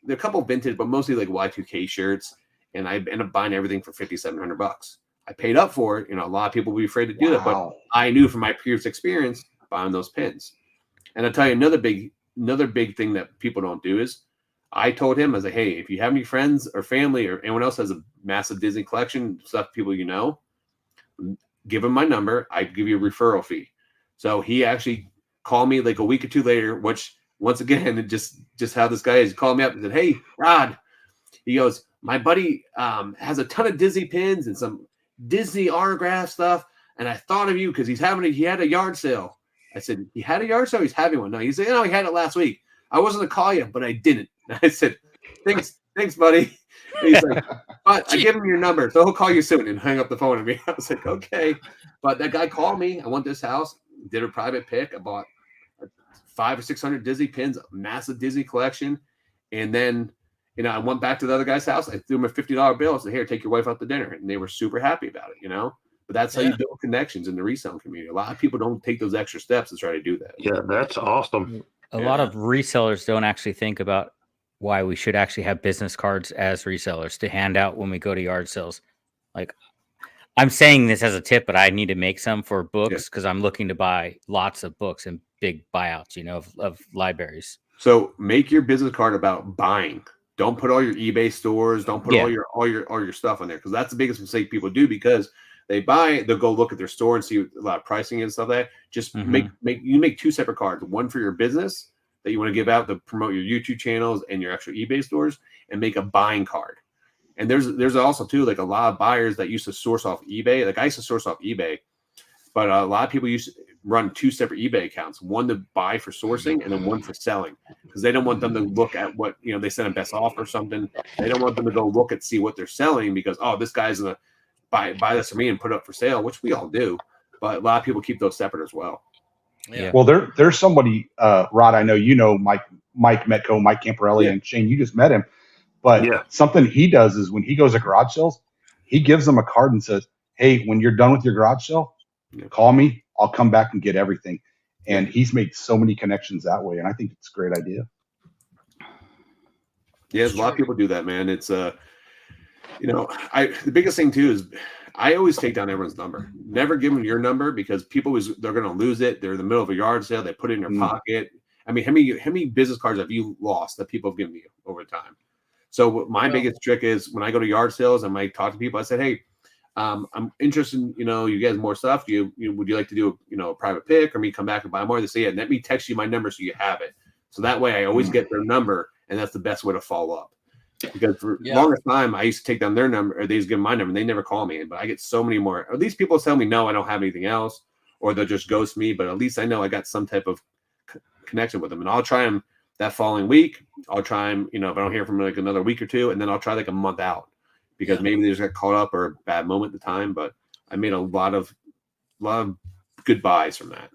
they're a couple vintage, but mostly like Y2K shirts. And I end up buying everything for $5,700. I paid up for it. You know, a lot of people would be afraid to do that, but I knew from my previous experience buying those pins. And I'll tell you another big thing that people don't do is I told him, I was like, hey, if you have any friends or family or anyone else has a massive Disney collection, stuff people you know, give him my number. I'd give you a referral fee. So he actually called me like a week or two later, which once again, just how this guy is. He called me up and said, hey, Rod, he goes, my buddy has a ton of Disney pins and some Disney autograph stuff. And I thought of you because he had a yard sale. I said, he had a yard sale? He's having one. No, he said, no, he had it last week. I wasn't to call you, but I didn't. And I said, thanks, buddy. And he's like, but I give him your number, so he'll call you soon, and hang up the phone on me. I was like, okay. But that guy called me. I went to his house, did a private pick. I bought 500 or 600 Disney pins, a massive Disney collection. And then, you know, I went back to the other guy's house. I threw him a $50 bill. I said, here, take your wife out to dinner. And they were super happy about it, you know. But that's how you build connections in the reselling community. A lot of people don't take those extra steps to try to do that. Yeah, that's awesome. A lot of resellers don't actually think about why we should actually have business cards as resellers to hand out when we go to yard sales. Like, I'm saying this as a tip, but I need to make some for books because I'm looking to buy lots of books and big buyouts, you know, of libraries. So make your business card about buying. Don't put all your eBay stores. Don't put all your stuff on there, because that's the biggest mistake people do, because they buy, they'll go look at their store and see a lot of pricing and stuff like that. Just make two separate cards, one for your business that you want to give out to promote your YouTube channels and your actual eBay stores, and make a buying card. And there's also too, like, a lot of buyers that used to source off eBay. Like, I used to source off eBay, but a lot of people used to run two separate eBay accounts, one to buy for sourcing and then one for selling, because they don't want them to look at what, you know, they send a best offer or something. They don't want them to go look and see what they're selling, because, oh, this guy's gonna buy this for me and put it up for sale, which we all do. But a lot of people keep those separate as well. Yeah. Well, there's somebody, Rod, I know you know Mike Metco, Mike Camparelli, and Shane, you just met him. But something he does is when he goes to garage sales, he gives them a card and says, hey, when you're done with your garage sale, call me. I'll come back and get everything. And he's made so many connections that way. And I think it's a great idea. Yeah, a lot of people do that, man. It's, you know, the biggest thing too is I always take down everyone's number. Never give them your number, because people they're going to lose it. They're in the middle of a yard sale. They put it in their pocket. I mean, how many business cards have you lost that people have given you over time? So my biggest trick is when I go to yard sales, I might talk to people. I said, hey, I'm interested in, you know, you guys more stuff. Would you like to do, you know, a private pick, or me come back and buy more? They say, yeah, let me text you my number so you have it. So that way I always get their number, and that's the best way to follow up. Because for the longest time, I used to take down their number, or they just give them my number, and they never call me. But I get so many more. At least people tell me, no, I don't have anything else, or they'll just ghost me. But at least I know I got some type of connection with them, and I'll try them that following week. I'll try them, you know, if I don't hear from them like another week or two, and then I'll try like a month out, because maybe they just got caught up or a bad moment at the time. But I made a lot of good buys from that.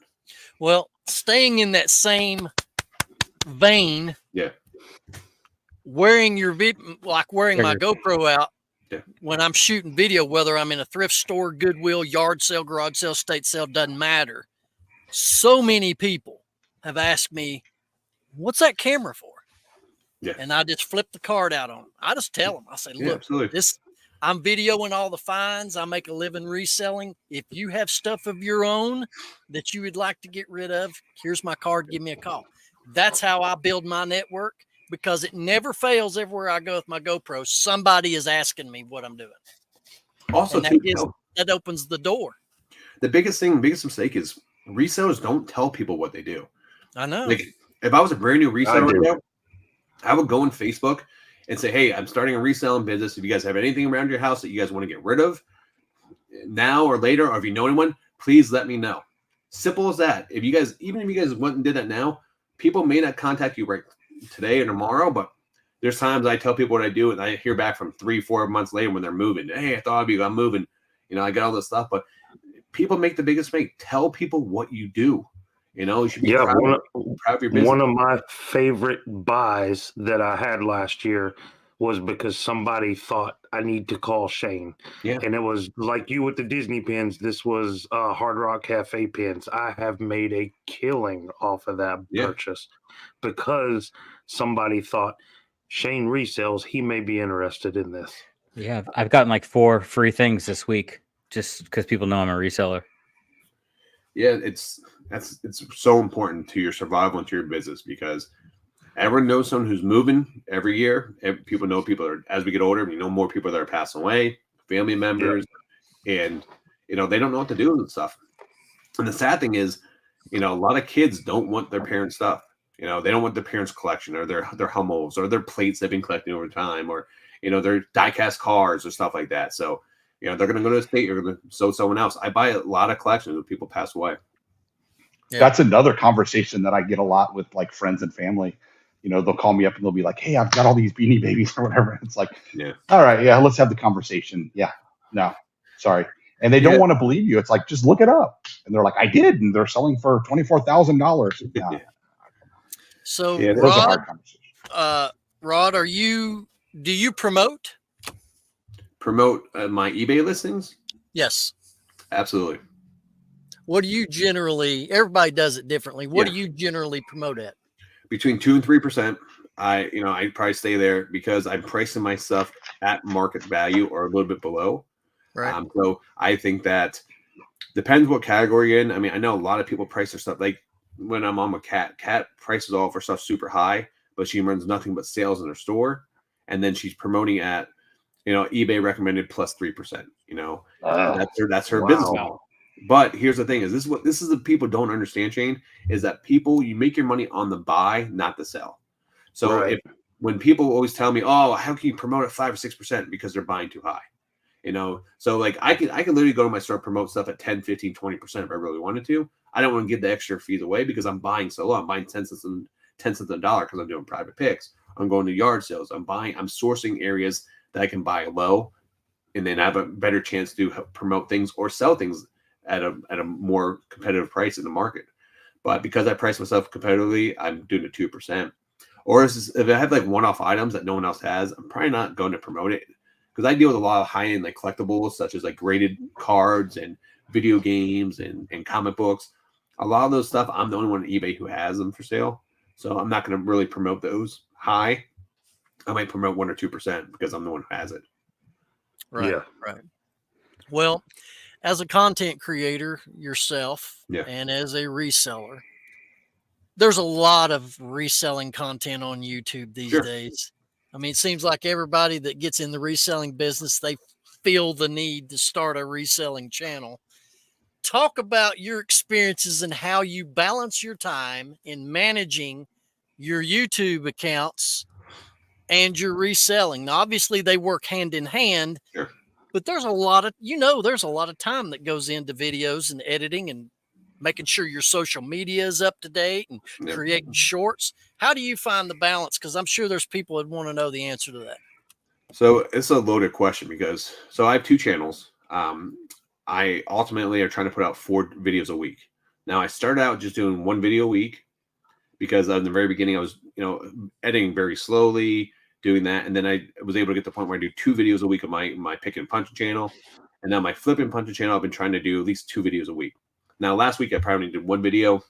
Well, staying in that same vein, wearing my GoPro out when I'm shooting video, whether I'm in a thrift store, Goodwill, yard sale, garage sale, state sale, doesn't matter. So many people have asked me, what's that camera for? Yeah. And I just flip the card out on them. I just tell them, I say, look, I'm videoing all the finds. I make a living reselling. If you have stuff of your own that you would like to get rid of, here's my card. Give me a call. That's how I build my network, because it never fails. Everywhere I go with my GoPro, somebody is asking me what I'm doing. Also, that opens the door. The biggest mistake is resellers don't tell people what they do. I know. Like, if I was a brand new reseller right now, I would go on Facebook and say, hey, I'm starting a reselling business. If you guys have anything around your house that you guys want to get rid of now or later, or if you know anyone, please let me know. Simple as that. Even if you guys went and did that now, people may not contact you right today or tomorrow, but there's times I tell people what I do, and I hear back from 3-4 months later when they're moving. Hey, I thought of you. I'm moving. You know, I got all this stuff. But people make the biggest mistake. Tell people what you do. You know, you should be proud of your business. One of my favorite buys that I had last year was because somebody thought I need to call Shane. Yeah. And it was like you with the Disney pins. This was Hard Rock Cafe pins. I have made a killing off of that purchase because somebody thought, Shane resells. He may be interested in this. Yeah, I've gotten like 4 free things this week just because people know I'm a reseller. Yeah, it's so important to your survival and to your business because everyone knows someone who's moving every year. People know people are, as we get older, we know more people that are passing away, family members, and they don't know what to do with stuff. And the sad thing is, a lot of kids don't want their parents' stuff. They don't want their parents' collection or their Hummels or their plates they've been collecting over time or their die-cast cars or stuff like that. So they're going to go to the state. You're going to show someone else. I buy a lot of collections when people pass away. Yeah. That's another conversation that I get a lot with like friends and family. They'll call me up and they'll be like, "Hey, I've got all these Beanie Babies or whatever." It's like, all right, yeah, let's have the conversation. Yeah, no, sorry. And they don't want to believe you. It's like, just look it up. And they're like, I did. And they're selling for $24,000. Yeah. So Rod, do you promote my eBay listings? Yes. Absolutely. What do you generally, everybody does it differently. What do you generally promote at? Between 2 and 3%. I probably stay there because I'm pricing my stuff at market value or a little bit below. Right. So I think that depends what category you're in. I mean, I know a lot of people price their stuff. Like when I'm on with Kat prices all of her stuff super high, but she runs nothing but sales in her store. And then she's promoting at, eBay recommended plus 3%, that's her business model. But here's the thing is this is the people don't understand, Shane, is that you make your money on the buy, not the sell. So when people always tell me, oh, how can you promote at 5 or 6% because they're buying too high? So like I can literally go to my store, promote stuff at 10, 15, 20% if I really wanted to. I don't want to give the extra fees away because I'm buying so low. I'm buying 10 cents on the dollar because I'm doing private picks. I'm going to yard sales. I'm sourcing areas that I can buy low, and then I have a better chance to promote things or sell things at a more competitive price in the market. But because I price myself competitively, I'm doing a 2%. Or if I have like one-off items that no one else has, I'm probably not going to promote it. Because I deal with a lot of high-end like collectibles, such as like graded cards and video games and comic books. A lot of those stuff, I'm the only one on eBay who has them for sale. So I'm not going to really promote those high. I might promote 1 or 2% because I'm the one who has it. Right. Yeah. Right. Well, as a content creator yourself and as a reseller, there's a lot of reselling content on YouTube these days. I mean, it seems like everybody that gets in the reselling business, they feel the need to start a reselling channel. Talk about your experiences and how you balance your time in managing your YouTube accounts and your reselling. Now, obviously they work hand in hand, but there's a lot of time that goes into videos and editing and making sure your social media is up to date and creating shorts. How do you find the balance? Because I'm sure there's people that want to know the answer to that. So it's a loaded question because I have 2 channels. I ultimately are trying to put out 4 videos a week. Now I started out just doing 1 video a week because in the very beginning I was, editing very slowly, doing that. And then I was able to get to the point where I do 2 videos a week on my pick and punch channel. And now my flip and punch channel, I've been trying to do at least 2 videos a week. Now, last week I probably did 1 video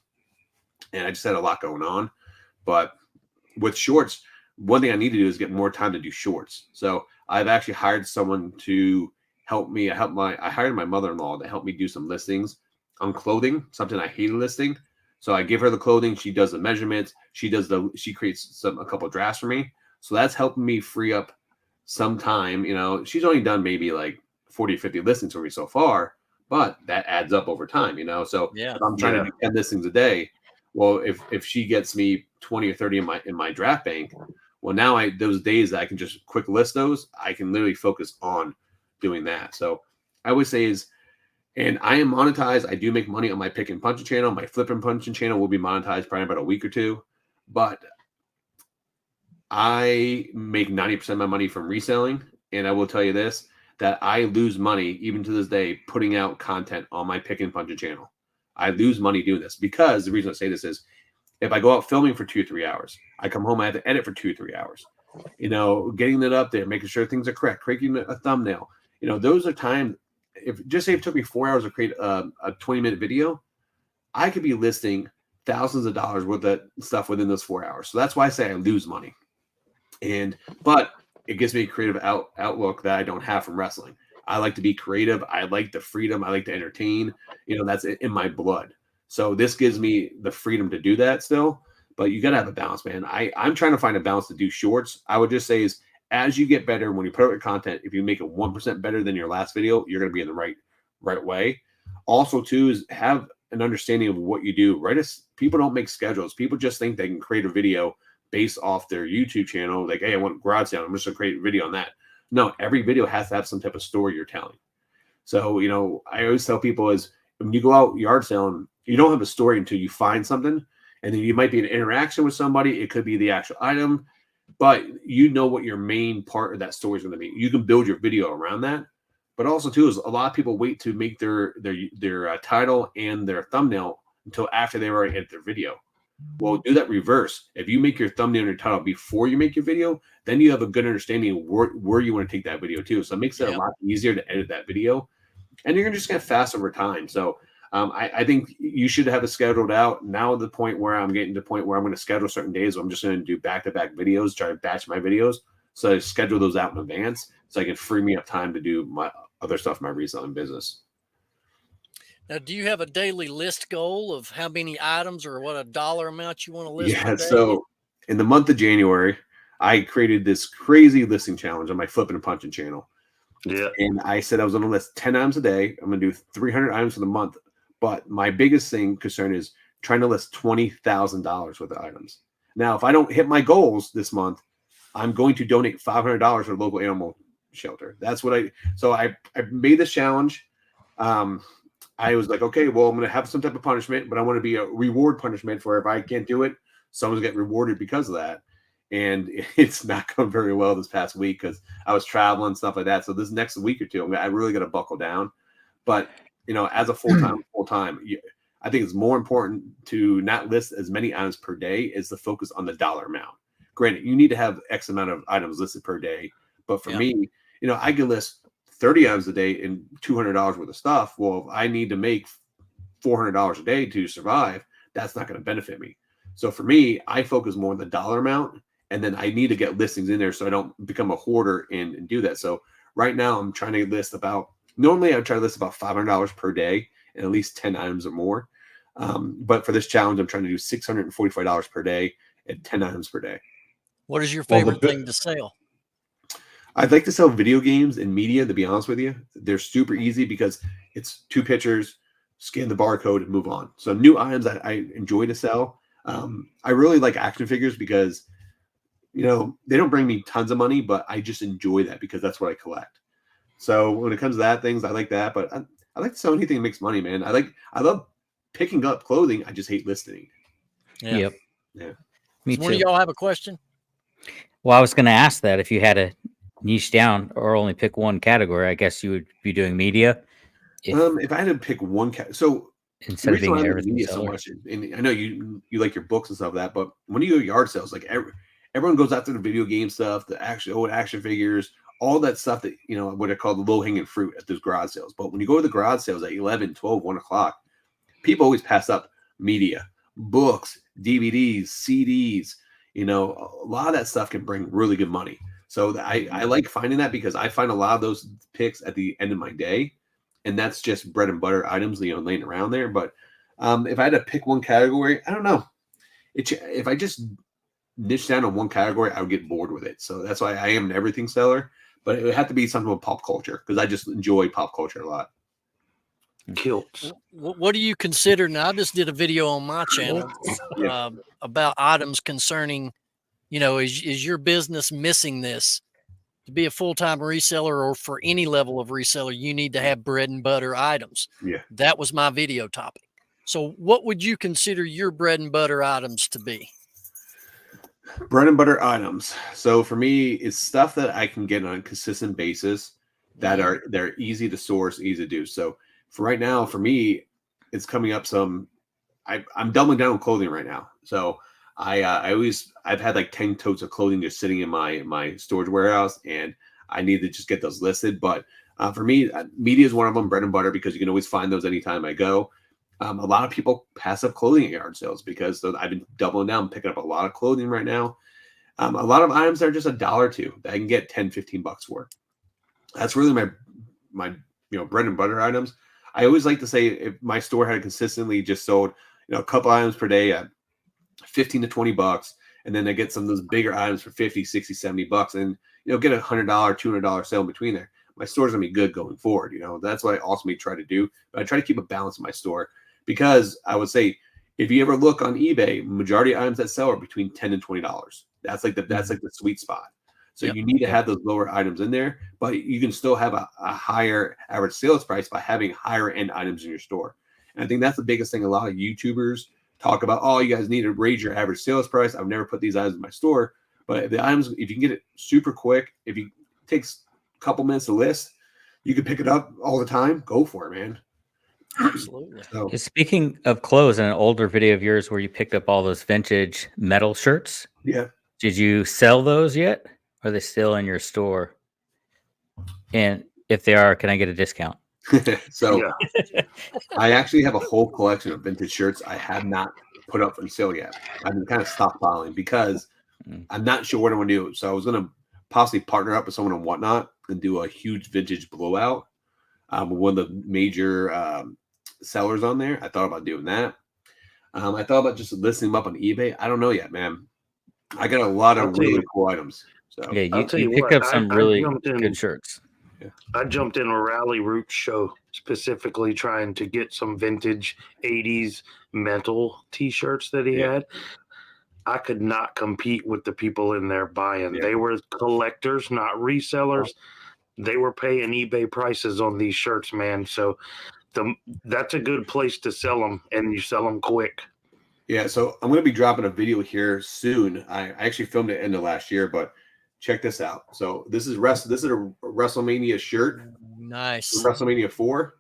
and I just had a lot going on. But with shorts, one thing I need to do is get more time to do shorts. So I've actually hired someone to help me. I hired my mother-in-law to help me do some listings on clothing, something I hated listing. So I give her the clothing. She does the measurements. She creates a couple of drafts for me. So that's helping me free up some time. She's only done maybe like 40, 50 listings for me so far. But that adds up over time, So if I'm trying to do 10 listings a day, well, if she gets me 20 or 30 in my draft bank, well, now those days that I can just quick list those, I can literally focus on doing that. So I would say and I am monetized. I do make money on my pick and punch channel. My flip and punch channel will be monetized probably about a week or 2. But I make 90% of my money from reselling, and I will tell you this, that I lose money even to this day putting out content on my pick and punch channel. I lose money doing this because the reason I say this is if I go out filming for 2 or 3 hours, I come home, I have to edit for 2 or 3 hours, getting it up there, making sure things are correct, creating a thumbnail, those are times. If say it took me 4 hours to create a 20-minute video, I could be listing thousands of dollars worth of stuff within those 4 hours. So that's why I say I lose money. But it gives me a creative outlook that I don't have from wrestling. I like to be creative. I like the freedom. I like to entertain. That's in my blood. So this gives me the freedom to do that still. But you got to have a balance, man. I'm trying to find a balance to do shorts. I would just say is as you get better, when you put out your content, if you make it 1% better than your last video, you're going to be in the right way. Also, too, is have an understanding of what you do. Right? People don't make schedules. People just think they can create a video based off their YouTube channel. Like, hey, I want garage sale. I'm just going to create a video on that. No, every video has to have some type of story you're telling. So, I always tell people is when you go out yard selling, you don't have a story until you find something. And then you might be an interaction with somebody. It could be the actual item, but what your main part of that story is going to be. You can build your video around that. But also, too, is a lot of people wait to make their title and their thumbnail until after they already edit their video. Well, do that reverse. If you make your thumbnail and your title before you make your video, then you have a good understanding of where you want to take that video to. So it makes it a lot easier to edit that video. And you're just going to fast over time. So I think you should have it scheduled out. Now at the point where I'm getting to the point where I'm going to schedule certain days, I'm just going to do back-to-back videos, try to batch my videos. So I schedule those out in advance so I can free me up time to do my other stuff, my reselling business. Now, do you have a daily list goal of how many items or what a dollar amount you want to list? Yeah, so in the month of January, I created this crazy listing challenge on my flipping and punching channel. Yeah. And I said I was going to list 10 items a day. I'm going to do 300 items for the month. But my biggest concern is trying to list $20,000 worth of items. Now, if I don't hit my goals this month, I'm going to donate $500 to a local animal shelter. That's what I made this challenge. I was like, okay, well, I'm going to have some type of punishment, but I want to be a reward punishment for if I can't do it, someone's getting rewarded because of that. And it's not going very well this past week because I was traveling and stuff like that. So this next week or two, I really got to buckle down. But as a full-time, I think it's more important to not list as many items per day as to focus on the dollar amount. Granted, you need to have X amount of items listed per day. But for me, I can list 30 items a day and $200 worth of stuff. Well, if I need to make $400 a day to survive, that's not going to benefit me. So for me, I focus more on the dollar amount, and then I need to get listings in there so I don't become a hoarder and do that. So right now I'm trying to list normally I would try to list about $500 per day and at least 10 items or more. But for this challenge, I'm trying to do $645 per day and 10 items per day. What is your favorite thing to sell? I'd like to sell video games and media, to be honest with you. They're super easy because it's 2 pictures, scan the barcode, and move on. So new items that I enjoy to sell. I really like action figures because, they don't bring me tons of money, but I just enjoy that because that's what I collect. So when it comes to that things, I like that. But I like to sell anything that makes money, man. I love picking up clothing. I just hate listing. Yeah. Yep. Yeah. Me too. One of y'all have a question? Well, I was going to ask that if you had to niche down or only pick one category, I guess you would be doing media. If I had to pick one so instead of being everything media so much, and I know you like your books and stuff like that, but when you go to yard sales, like everyone goes after the video game stuff, the old action figures, all that stuff that what I call the low-hanging fruit at those garage sales. But when you go to the garage sales at 11, 12, 1 o'clock, people always pass up media, books, DVDs, CDs. A lot of that stuff can bring really good money. So I like finding that because I find a lot of those picks at the end of my day, and that's just bread and butter items, laying around there. But if I had to pick one category, I don't know. If I just niche down on one category, I would get bored with it. So that's why I am an everything seller. But it would have to be something with pop culture because I just enjoy pop culture a lot. Kilts. What do you consider? Now, I just did a video on my channel about items concerning, is your business missing this? To be a full-time reseller or for any level of reseller, you need to have bread and butter items. Yeah. That was my video topic. So what would you consider your bread and butter items to be? Bread and butter items. So for me, it's stuff that I can get on a consistent basis that they're easy to source, easy to do. So for right now, for me, it's coming up I'm doubling down on clothing right now. So I've had like 10 totes of clothing just sitting in my storage warehouse, and I need to just get those listed. But for me, media is one of them, bread and butter, because you can always find those anytime I go. A lot of people pass up clothing at yard sales because I've been doubling down, picking up a lot of clothing right now. A lot of items are just $1 or $2 that I can get 10, 15 bucks for. That's really my bread and butter items. I always like to say if my store had consistently just sold a couple items per day at 15 to 20 bucks, and then I get some of those bigger items for 50, 60, 70 bucks, and get a $100, $200 sale in between there. My store's gonna be good going forward. That's what I ultimately try to do. But I try to keep a balance in my store, because I would say if you ever look on eBay, majority of items that sell are between $10 and $20. That's like the sweet spot. So you need to have those lower items in there, but you can still have a higher average sales price by having higher end items in your store. And I think that's the biggest thing. A lot of YouTubers talk about, oh, you guys need to raise your average sales price. I've never put these items in my store, but the items, if you can get it super quick, if it takes a couple minutes to list, you can pick it up all the time. Go for it, man. Absolutely. So, speaking of clothes, in an older video of yours where you picked up all those vintage metal shirts, yeah. Did you sell those yet? Are they still in your store? And if they are, can I get a discount? So I actually have a whole collection of vintage shirts I have not put up for sale yet. I've been kind of stockpiling because I'm not sure what I want to do. So I was going to possibly partner up with someone on Whatnot and do a huge vintage blowout. One of the major sellers on there. I thought about doing that. I thought about just listing them up on eBay. I don't know yet, man. I got a lot of really cool items. So yeah, you picked up some really good shirts. Yeah. I jumped in a Rally Root show specifically trying to get some vintage 80s metal T-shirts that he had. I could not compete with the people in there buying. They were collectors, not resellers. They were paying eBay prices on these shirts, man. So that's a good place to sell them, and you sell them quick. Yeah, so I'm going to be dropping a video here soon. I actually filmed it end of last year, but check this out. So this is a WrestleMania shirt. Nice. WrestleMania 4.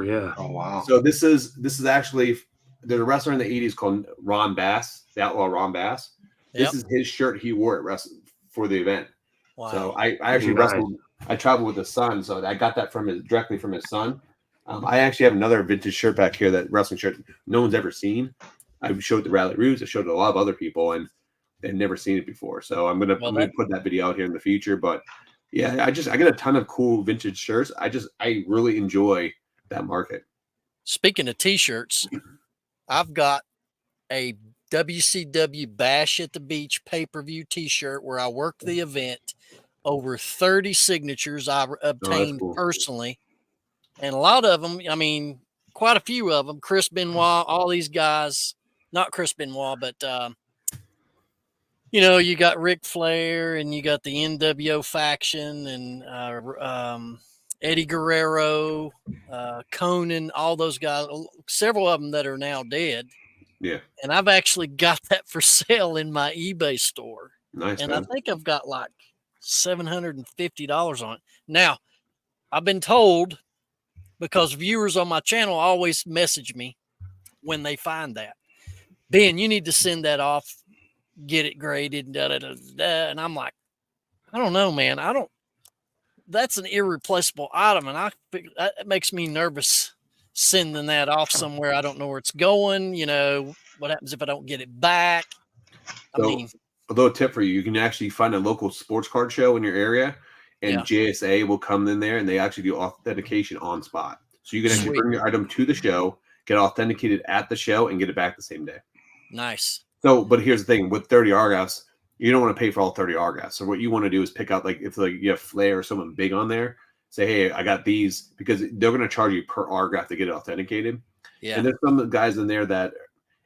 Yeah. Oh wow. So this is actually, there's a wrestler in the 80s called Ron Bass, the Outlaw Ron Bass. This is his shirt he wore for the event. Wow. So I actually wrestled. I traveled with his son, so I got that directly from his son. I actually have another vintage shirt back here, that wrestling shirt no one's ever seen. I showed the Rally Roots. I showed it a lot of other people, and they've never seen it before. So I'm gonna put that video out here in the future. But yeah, I got a ton of cool vintage shirts. I really enjoy that market. Speaking of T-shirts, I've got a WCW Bash at the Beach pay-per-view T-shirt where I worked the event. Over 30 signatures I obtained personally, and a lot of them, I mean, quite a few of them, Chris Benoit, all these guys. Not Chris Benoit, but, you got Ric Flair, and you got the NWO faction, and Eddie Guerrero, Conan, all those guys, several of them that are now dead. Yeah. And I've actually got that for sale in my eBay store. Nice. And man. I think I've got like $750 on it. Now, I've been told, because viewers on my channel always message me when they find that, Ben, you need to send that off, get it graded, and I'm like, I don't know, man. That's an irreplaceable item, and that makes me nervous sending that off somewhere. I don't know where it's going. What happens if I don't get it back? A little tip for you: you can actually find a local sports card show in your area, and JSA will come in there, and they actually do authentication on spot. So you can actually bring your item to the show, get authenticated at the show, and get it back the same day. Nice. So, but here's the thing: with 30 autographs, you don't want to pay for all 30 autographs. So what you want to do is pick out, like, if you have Flair or someone big on there, say, hey, I got these, because they're going to charge you per autograph to get it authenticated. Yeah. And there's some guys in there that,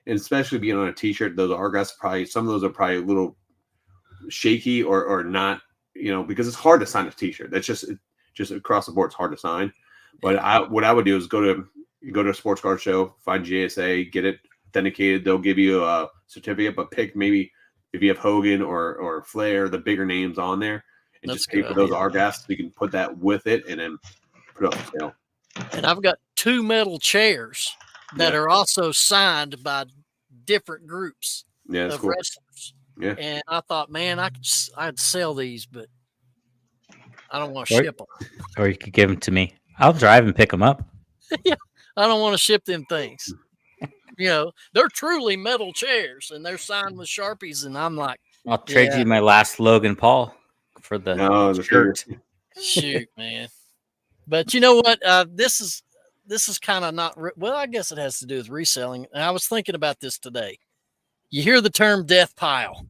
and especially being on a T-shirt, those autographs some of those are probably a little shaky or not, because it's hard to sign a T-shirt. That's just across the board, it's hard to sign. But what I would do is go to a sports card show, find GSA, get it authenticated. They'll give you a certificate, but pick maybe if you have Hogan or Flair, the bigger names on there, and just pay for those autographs. So you can put that with it and then put it up for sale. And I've got 2 metal chairs that are also signed by different groups of wrestlers. Yeah. And I thought, man, I'd sell these, but I don't want to ship them. Or you could give them to me. I'll drive and pick them up. Yeah, I don't want to ship them things. They're truly metal chairs, and they're signed with Sharpies, and I'm like, I'll trade you my last Logan Paul for the shirt. Shoot, man. But you know what? This is kind of not well. I guess it has to do with reselling. And I was thinking about this today. You hear the term death pile.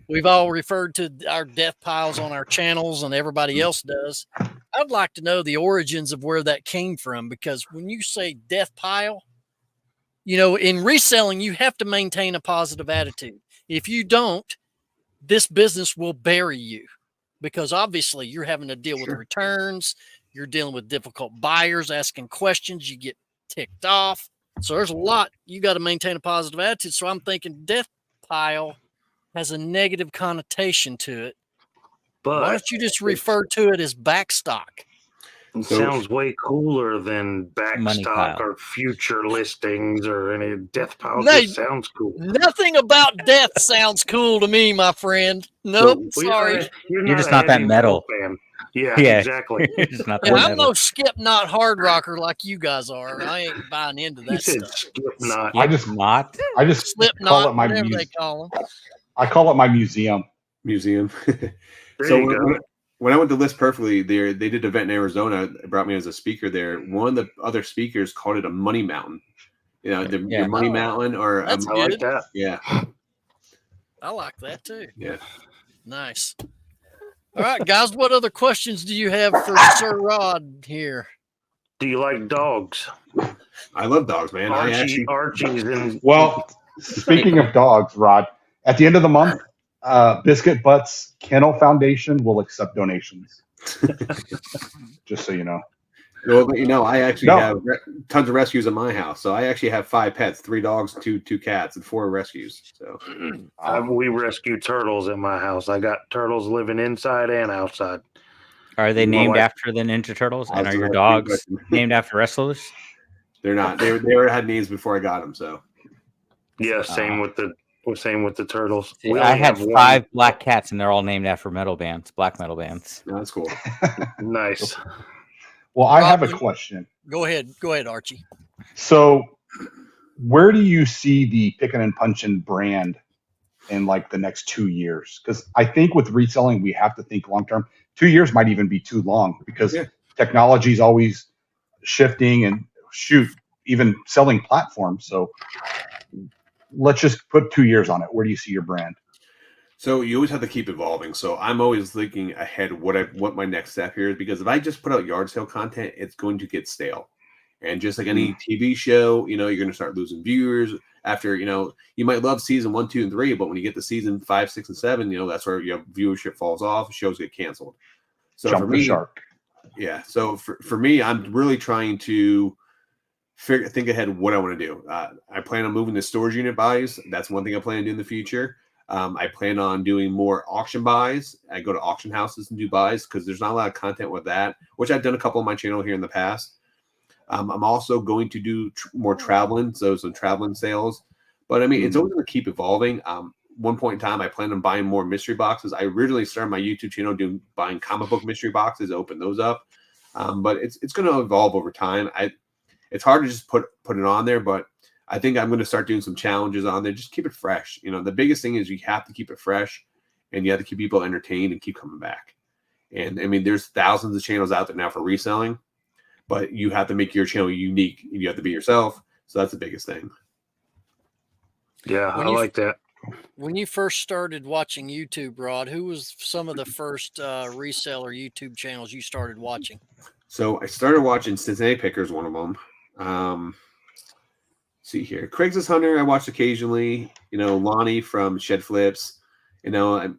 We've all referred to our death piles on our channels, and everybody else does. I'd like to know the origins of where that came from, because when you say death pile, you know, in reselling, you have to maintain a positive attitude. If you don't, this business will bury you, because obviously you're having to deal with returns. You're dealing with difficult buyers asking questions. You get ticked off. So there's a lot. You got to maintain a positive attitude. So I'm thinking death pile has a negative connotation to it. But why don't you just refer to it as backstock? It sounds way cooler than backstock or future listings or any death pile. Just sounds cool. Nothing about death sounds cool to me, my friend. Nope, sorry. You're just not that metal fan. Yeah, exactly. You're just not that I'm no skip knot hard rocker like you guys are. I ain't buying into that stuff. Skip knot. I just slip call knot, it my whatever they call them. I call it my museum. So when I went to List Perfectly, they did an event in Arizona. It brought me as a speaker there. One of the other speakers called it a money mountain. You know, your money mountain, or that's I like that. Yeah, I like that too. Yeah, nice. All right, guys. What other questions do you have for Sir Rod here? Do you like dogs? I love dogs, man. Archie's in. Well, speaking of dogs, Rod, at the end of the month, Biscuit Butts Kennel Foundation will accept donations. Just so you know. Well, but you know, I actually have tons of rescues in my house. So I actually have 5 pets, 3 dogs, 2 cats, and 4 rescues. So we rescue turtles in my house. I got turtles living inside and outside. Are they named after the Ninja Turtles? And are your dogs named after wrestlers? They're not. They already had names before I got them. So yeah, same with the turtles. I had 5 black cats, and they're all named after metal bands, black metal bands. No, that's cool. Nice. Well, I have a question. Go ahead, Archie. So, where do you see the Pickin' and Punchin' brand in like the next 2 years? Because I think with reselling, we have to think long term. 2 years might even be too long, because technology is always shifting, and even selling platforms. So, let's just put 2 years on it. Where do you see your brand? So you always have to keep evolving. So I'm always thinking ahead what my next step here is, because if I just put out yard sale content, it's going to get stale. And just like any TV show, you know, you're going to start losing viewers after, you know, you might love season 1, 2, and 3, but when you get to season 5, 6, and 7, you know, that's where your viewership falls off. Shows get canceled. So Jump for me, the shark. Yeah. So for me, I'm really trying to think ahead what I want to do. I plan on moving to storage unit buys. That's one thing I plan to do in the future. I plan on doing more auction buys. I go to auction houses and do buys, because there's not a lot of content with that, which I've done a couple on my channel here in the past. I'm also going to do more traveling, so some traveling sales. But I mean, it's always going to keep evolving. One point in time, I plan on buying more mystery boxes. I originally started my YouTube channel buying comic book mystery boxes, open those up. But it's going to evolve over time. It's hard to just put it on there, but I think I'm going to start doing some challenges on there. Just keep it fresh. You know, the biggest thing is you have to keep it fresh, and you have to keep people entertained and keep coming back. And I mean, there's thousands of channels out there now for reselling, but you have to make your channel unique. You have to be yourself. So that's the biggest thing. Yeah, I like that. When you first started watching YouTube, Rod, who was some of the first reseller YouTube channels you started watching? So I started watching Cincinnati Pickers, one of them. See here, Craigslist Hunter I watched occasionally. You know, Lonnie from Shed Flips. You know,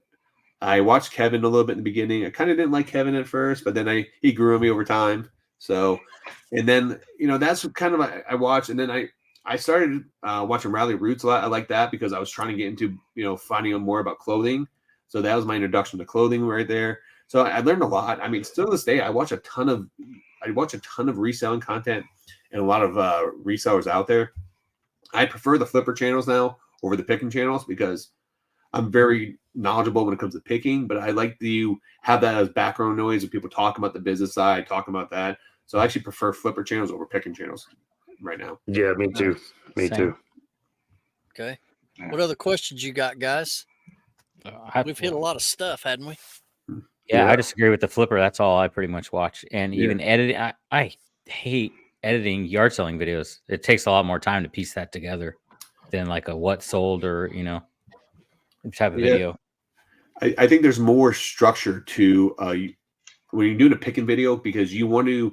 I watched Kevin a little bit in the beginning. I kind of didn't like Kevin at first, but then he grew on me over time. So, and then, you know, that's kind of I watched, and then I started watching Rally Roots a lot. I like that because I was trying to get into, you know, finding out more about clothing. So that was my introduction to clothing right there. So I learned a lot. I mean, still to this day, I watch a ton of reselling content and a lot of resellers out there. I prefer the flipper channels now over the picking channels, because I'm very knowledgeable when it comes to picking, but I like to have that as background noise when people talk about the business side, talking about that. So I actually prefer flipper channels over picking channels right now. Yeah, me too. Me too. Okay. What other questions you got, guys? We've hit a lot of stuff, hadn't we? Yeah, I disagree with the flipper. That's all I pretty much watch. And even editing, I hate editing yard selling videos. It takes a lot more time to piece that together than like a what sold or, type of video. I think there's more structure to when you're doing a picking video, because you want to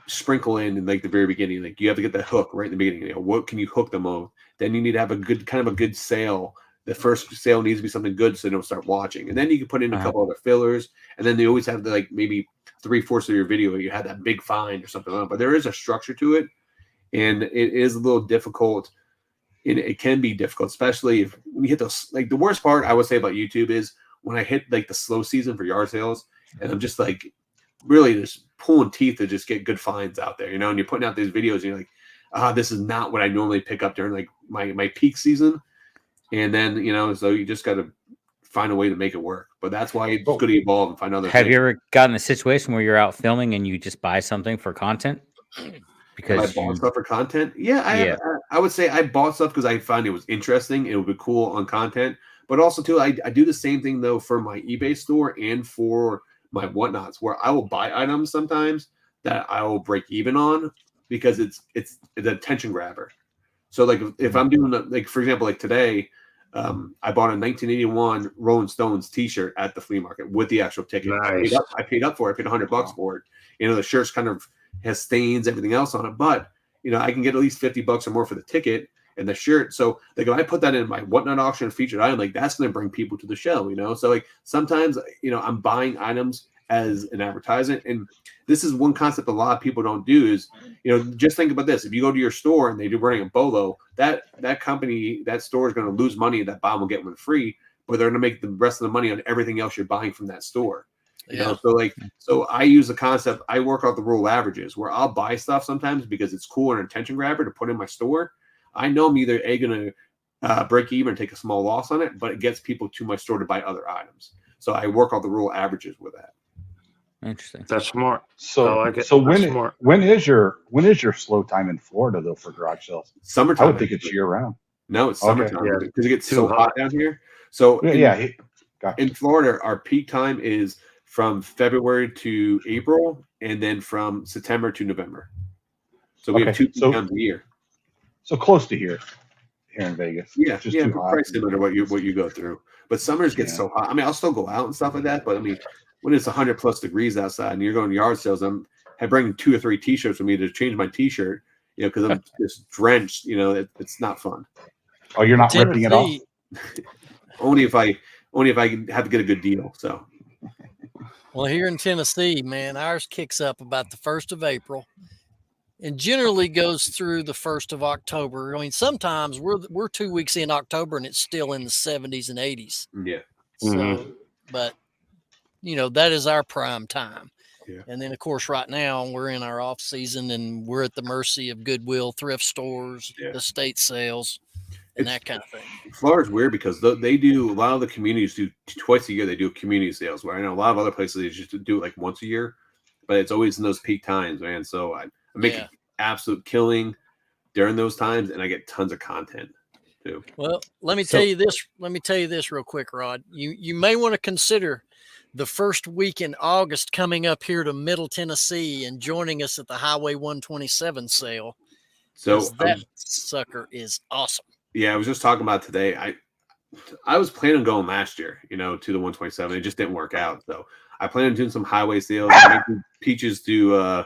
sprinkle in like the very beginning, like you have to get that hook right in the beginning. What can you hook them on? Then you need to have a good sale. The first sale needs to be something good so they don't start watching. And then you can put in a couple other fillers. And then they always have like maybe 3/4 of your video, you had that big find or something like that. But there is a structure to it. And it is a little difficult. And it can be difficult, especially when you hit those. Like the worst part I would say about YouTube is when I hit like the slow season for yard sales. And I'm just like really just pulling teeth to just get good finds out there, and you're putting out these videos and you're like, this is not what I normally pick up during like my peak season. And then, so you just got to find a way to make it work. But that's why it's good to evolve and find other Have things. you ever gotten a situation where you're out filming and you just buy something for content? Because I bought stuff for content? Yeah, I would say I bought stuff because I found it was interesting. It would be cool on content. But also, too, I do the same thing, though, for my eBay store and for my whatnots, where I will buy items sometimes that I will break even on because it's an attention grabber. So like if I'm doing like, for example, like today, I bought a 1981 Rolling Stones T-shirt at the flea market with the actual ticket. Nice. I paid up for it. I paid $100 for it. The shirt's kind of has stains, everything else on it, but I can get at least $50 or more for the ticket and the shirt. So like if I put that in my whatnot auction featured item, like that's going to bring people to the show. So like sometimes I'm buying items as an advertisement, and this is one concept a lot of people don't do is just think about this. If you go to your store and they're running a BOLO, that company, that store is going to lose money. That bomb will get one free, but they're going to make the rest of the money on everything else you're buying from that store. So I use the concept. I work out the rule of averages where I'll buy stuff sometimes because it's cool and an attention grabber to put in my store. I know I'm either going to break even and take a small loss on it, but it gets people to my store to buy other items. So I work out the rule of averages with that. Interesting. That's smart. So, I like it. So That's when is your slow time in Florida though for garage sales? Summertime. I would think it's year round. No, it's summertime because it gets Too so hot down here. So in Florida, our peak time is from February to April, and then from September to November. So we have 2 peak times a year. So close to here in Vegas. Yeah, just too hot. Probably similar to what you go through. But summers get so hot. I mean, I'll still go out and stuff like that, but I mean, when it's 100+ degrees outside and you're going to yard sales, I bring 2 or 3 T-shirts with me to change my T-shirt, because I'm just drenched. It's not fun. Oh, you're not ripping it off? Only if I have to get a good deal. So. Well, here in Tennessee, man, ours kicks up about the 1st of April and generally goes through the 1st of October. I mean, sometimes we're 2 weeks in October and it's still in the 70s and 80s. Yeah. So, but that is our prime time. Yeah. And then of course, right now we're in our off season and we're at the mercy of Goodwill, thrift stores, estate sales, and that kind of thing. Florida's weird because they do, a lot of the communities do twice a year. They do community sales, where I know a lot of other places they just do it like once a year, but it's always in those peak times, man. So I make an absolute killing during those times, and I get tons of content too. Well, let me tell you this. Let me tell you this real quick, Rod. You may want to consider the first week in August coming up here to Middle Tennessee and joining us at the Highway 127 sale. So that sucker is awesome. Yeah, I was just talking about today. I was planning on going last year, to the 127. It just didn't work out. So I plan on doing some highway sales, making Peaches to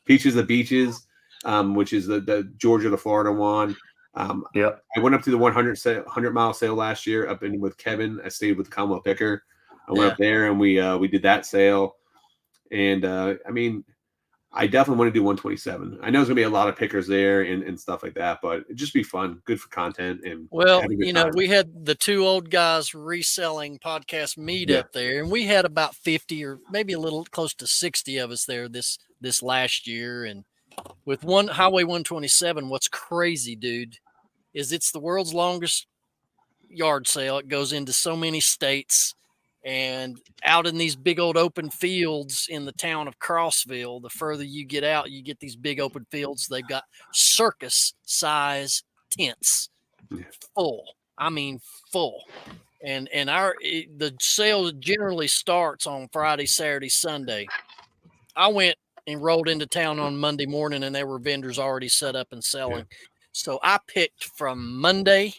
Peaches the Beaches, which is the Georgia to Florida one. I went up to the 100-mile sale last year up in with Kevin. I stayed with Commonwealth Picker. I went up there and we did that sale. And I mean, I definitely want to do 127. I know there's gonna be a lot of pickers there and stuff like that, but it'd just be fun, good for content. And we had the Two Old Guys Reselling podcast meet up there, and we had about 50 or maybe a little close to 60 of us there this last year. And with Highway 127, what's crazy, dude, is it's the world's longest yard sale. It goes into so many states. And out in these big old open fields in the town of Crossville, the further you get out, you get these big open fields. They've got circus size tents full. I mean, full. And the sale generally starts on Friday, Saturday, Sunday. I went and rolled into town on Monday morning, and there were vendors already set up and selling. Yeah. So I picked from Monday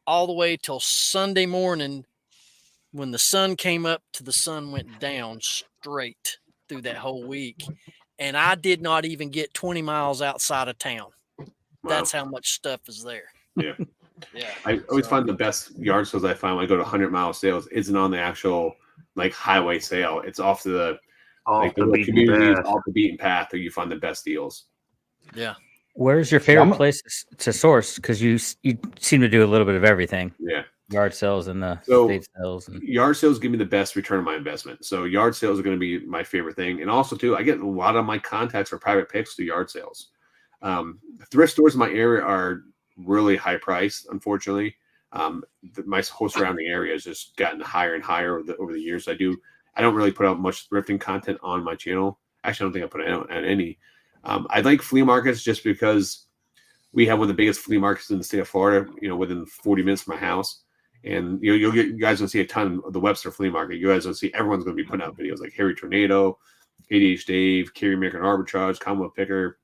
all the way till Sunday morning, when the sun came up to the sun went down, straight through that whole week. And I did not even get 20 miles outside of town. Wow. That's how much stuff is there. Yeah. Yeah. I always find the best yard sales I find when I go to 100-mile sales isn't on the actual like highway sale. It's off the community, off the beaten path, where you find the best deals. Yeah. Where's your favorite place to source? Because you seem to do a little bit of everything. Yeah. Yard sales and the state sales. Yard sales give me the best return on my investment. So yard sales are going to be my favorite thing. And also, too, I get a lot of my contacts for private picks through yard sales. Thrift stores in my area are really high priced, unfortunately. My whole surrounding area has just gotten higher and higher over the years. I don't really put out much thrifting content on my channel. Actually, I don't think I put out any. I like flea markets just because we have one of the biggest flea markets in the state of Florida, within 40 minutes from my house. And you guys will see a ton of the Webster flea market. You guys will see everyone's going to be putting out videos like Harry Tornado, ADH Dave, Carry Maker Arbitrage, Commonwealth Picker,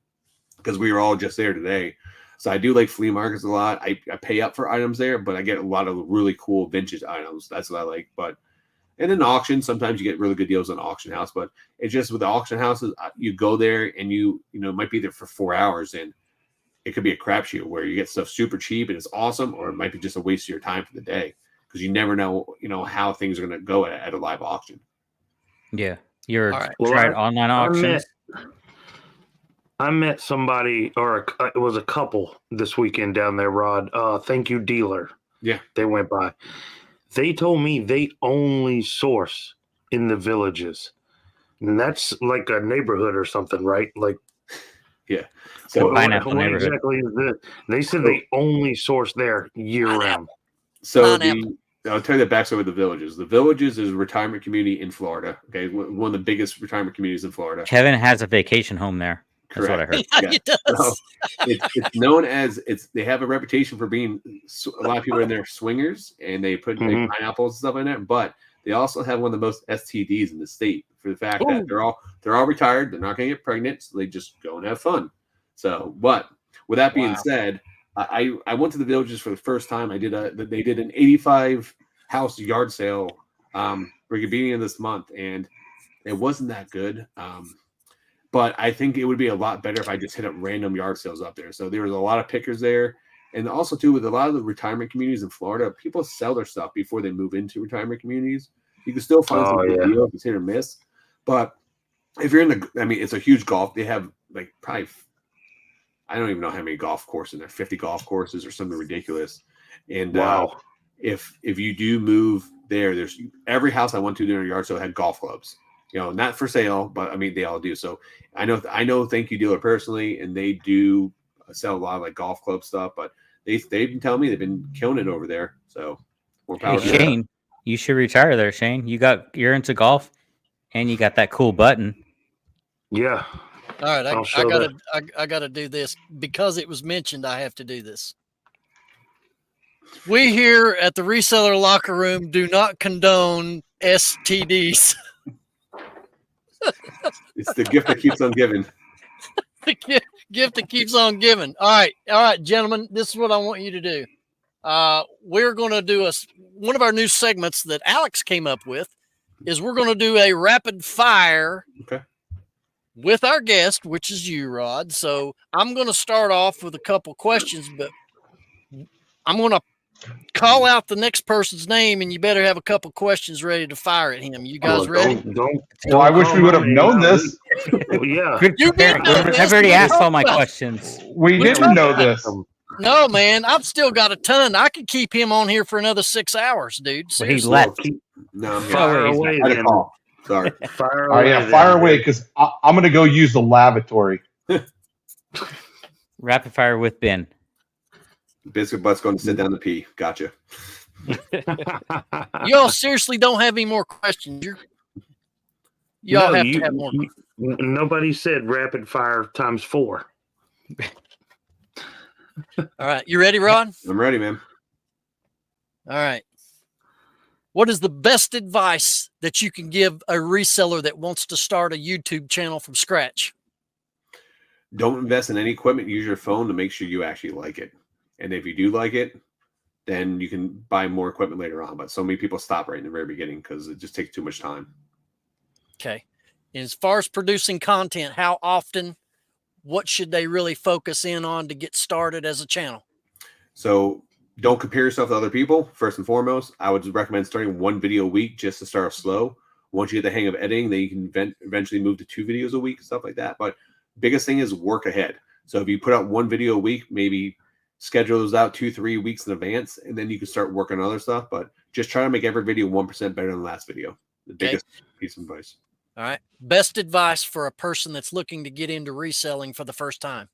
because we were all just there today. So I do like flea markets a lot. I pay up for items there, but I get a lot of really cool vintage items. That's what I like. And in auction, sometimes you get really good deals on auction house. But it's just with the auction houses, you go there and you might be there for 4 hours, and it could be a crapshoot where you get stuff super cheap and it's awesome, or it might be just a waste of your time for the day because you never know, how things are going to go at a live auction. Yeah, you're tried online auctions. I met somebody, or it was a couple this weekend down there, Rod. Thank You Dealer. Yeah, they went by. They told me they only source in the villages, and that's like a neighborhood or something, right? Like, yeah. So what exactly is this? They said they only source there year round. So I'll tell you the backstory of the villages. The villages is a retirement community in Florida. Okay, one of the biggest retirement communities in Florida. Kevin has a vacation home there. That's what I heard. Yeah, he does. So it's known as they have a reputation for being a lot of people in there swingers, and they put pineapples and stuff in there. But they also have one of the most STDs in the state for the fact that they're all retired. They're not going to get pregnant, so they just go and have fun. So, but with that being said, I went to the villages for the first time. They did an 85 house yard sale beginning of this month, and it wasn't that good. But I think it would be a lot better if I just hit up random yard sales up there. So there was a lot of pickers there. And also, too, with a lot of the retirement communities in Florida, people sell their stuff before they move into retirement communities. You can still find some good deals, it's hit or miss. But if you're it's a huge golf. They have like probably, I don't even know how many golf courses in there, 50 golf courses or something ridiculous. And if you do move there, there's every house I went to during a yard sale had golf clubs. Not for sale, but they all do. So I know Thank You Dealer personally, and they do sell a lot of like golf club stuff, but they've been telling me they've been killing it over there. So more power to Shane, you should retire there, Shane. You're into golf and you got that cool button. Yeah. All right. I gotta do this because it was mentioned. I have to do this. We here at the Reseller Locker Room do not condone STDs. It's the gift that keeps on giving. The gift that keeps on giving. All right, gentlemen. This is what I want you to do. We're going to do one of our new segments that Alex came up with. Is we're going to do a rapid fire with our guest, which is you, Rod. So I'm going to start off with a couple questions, but I'm going to call out the next person's name, and you better have a couple questions ready to fire at him. You guys ready? Well, I wish we would have known this. Yeah. I've already asked all my questions. We didn't know this. No, man. I've still got a ton. I could keep him on here for another 6 hours, dude. Well, he left. Fire away, then. Sorry. Fire away, because I'm going to go use the lavatory. Rapid fire with Ben. Biscuit Butt's going to sit down to pee. Gotcha. Y'all seriously don't have any more questions. Y'all have to have more. Nobody said rapid fire times 4. All right. You ready, Rod? I'm ready, man. All right. What is the best advice that you can give a reseller that wants to start a YouTube channel from scratch? Don't invest in any equipment. Use your phone to make sure you actually like it. And if you do like it, then you can buy more equipment later on. But so many people stop right in the very beginning because it just takes too much time. Okay. As far as producing content, how often, what should they really focus in on to get started as a channel? So don't compare yourself to other people. First and foremost, I would recommend starting 1 video a week just to start slow. Once you get the hang of editing, then you can eventually move to 2 videos a week, stuff like that. But biggest thing is work ahead. So if you put out 1 video a week, maybe schedule those out 2-3 weeks in advance, and then you can start working on other stuff. But just try to make every video 1% better than the last video. The biggest piece of advice. All right. Best advice for a person that's looking to get into reselling for the first time.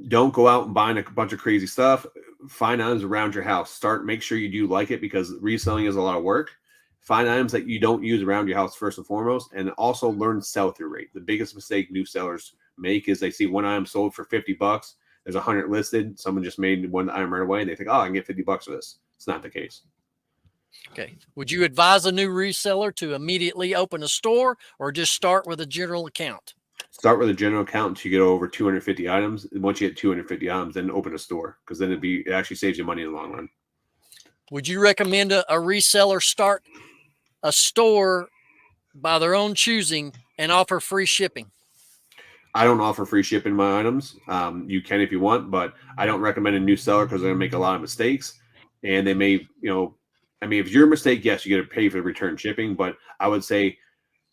Don't go out and buy a bunch of crazy stuff. Find items around your house. Make sure you do like it, because reselling is a lot of work. Find items that you don't use around your house first and foremost, and also learn sell-through rate. The biggest mistake new sellers make is they see one item sold for $50. There's 100 listed. Someone just made one item right away, and they think, oh, I can get $50 for this. It's not the case. Okay. Would you advise a new reseller to immediately open a store or just start with a general account? Start with a general account until you get over 250 items. And once you get 250 items, then open a store, because then it actually saves you money in the long run. Would you recommend a reseller start a store by their own choosing and offer free shipping? I don't offer free shipping my items. You can if you want, but I don't recommend a new seller because they're going to make a lot of mistakes. And they may, if you're a mistake, yes, you got to pay for the return shipping. But I would say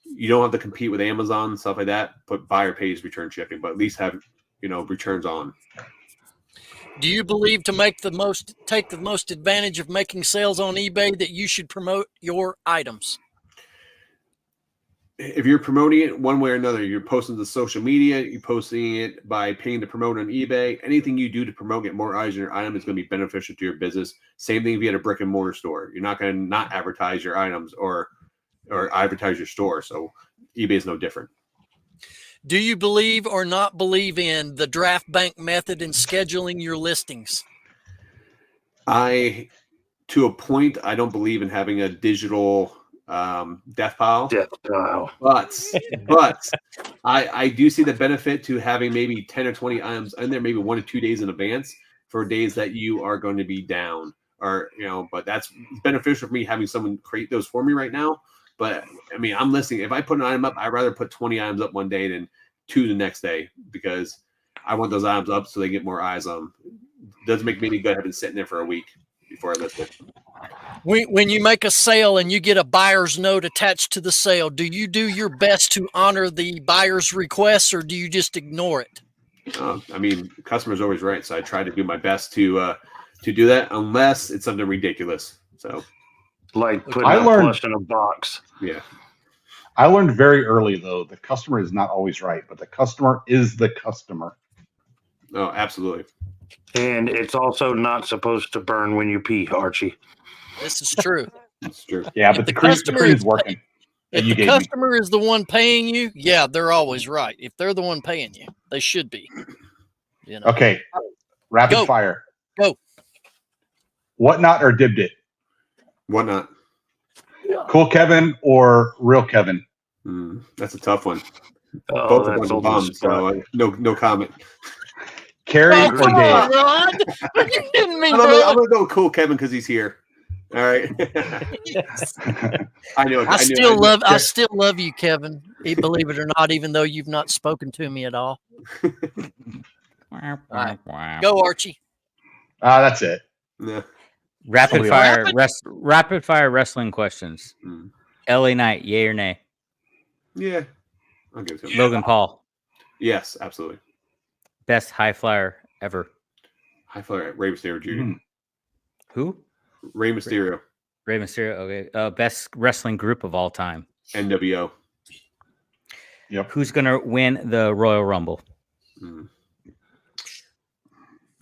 you don't have to compete with Amazon and stuff like that. But buyer pays return shipping, but at least have, returns on. Do you believe to take the most advantage of making sales on eBay that you should promote your items? If you're promoting it one way or another, you're posting to social media, you're posting it by paying to promote on eBay. Anything you do to promote, get more eyes on your item is going to be beneficial to your business. Same thing if you had a brick and mortar store. You're not going to not advertise your items or advertise your store. So eBay is no different. Do you believe or not believe in the draft bank method in scheduling your listings? To a point, I don't believe in having a digital death pile. But I do see the benefit to having maybe 10 or 20 items in there, maybe 1 to 2 days in advance for days that you are going to be down, or but that's beneficial for me having someone create those for me right now. But I'm listing. If I put an item up, I'd rather put 20 items up one day than 2 the next day, because I want those items up so they get more eyes on them. It doesn't make me any good having sitting there for a week before I list it. When you make a sale and you get a buyer's note attached to the sale, do you do your best to honor the buyer's requests, or do you just ignore it? The customer's always right, so I try to do my best to do that, unless it's something ridiculous. So, like putting a plush in a box. Yeah. I learned very early, though, the customer is not always right, but the customer is the customer. Oh, absolutely. And it's also not supposed to burn when you pee, Archie. This is true. That's true. Yeah, but the customer is working. If the customer is the one paying you, yeah, they're always right. If they're the one paying you, they should be. Okay. Rapid fire. Go. Whatnot or Dibbed It? Whatnot. Cool Kevin or Real Kevin? That's a tough one. Oh, Both of them are bums, so no comment. Carrie or Dave? Rod. Are you kidding me, I'm gonna go with Cool Kevin because he's here. All right. Yes. I still love you, Kevin. Believe it or not, even though you've not spoken to me at all. All right. Go, Archie. That's it. Yeah. Rapid fire wrestling questions. LA Knight, yay or nay? Yeah. I'll give it to him. Logan Paul. Yes, absolutely. Best high flyer ever. High flyer, Rey Mysterio Jr. Who? Rey Mysterio. Rey Mysterio. Okay. Best wrestling group of all time. NWO. Yep. Who's gonna win the Royal Rumble?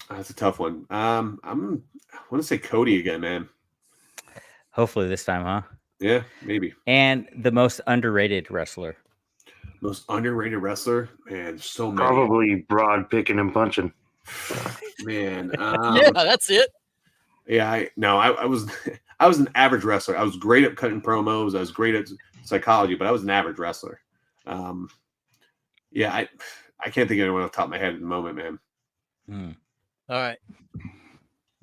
That's a tough one. I want to say Cody again, man. Hopefully this time, huh? Yeah, maybe. And the most underrated wrestler. Most underrated wrestler? Man, so many. Probably Broad picking and punching. Man. Yeah, that's it. Yeah, I was I was an average wrestler. I was great at cutting promos. I was great at psychology, but I was an average wrestler. Yeah, I can't think of anyone off the top of my head at the moment, man. All right.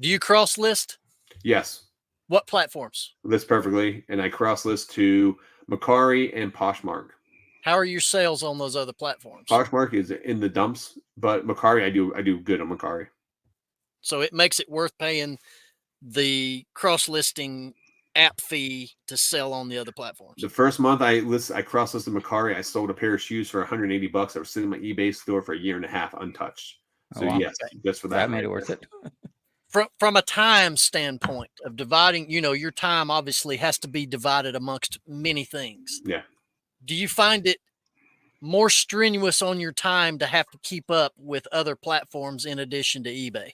Do you cross list? Yes. What platforms? List perfectly, and I cross list to Macari and Poshmark. How are your sales on those other platforms? Poshmark is in the dumps, but Macari, I do good on Macari. So it makes it worth paying the cross listing app fee to sell on the other platforms. The first month I cross listed Macari, I sold a pair of shoes for $180 that were sitting in my eBay store for a year and a half untouched. So yes, just for that made it worth it. From a time standpoint of dividing, your time obviously has to be divided amongst many things. Yeah. Do you find it more strenuous on your time to have to keep up with other platforms in addition to eBay?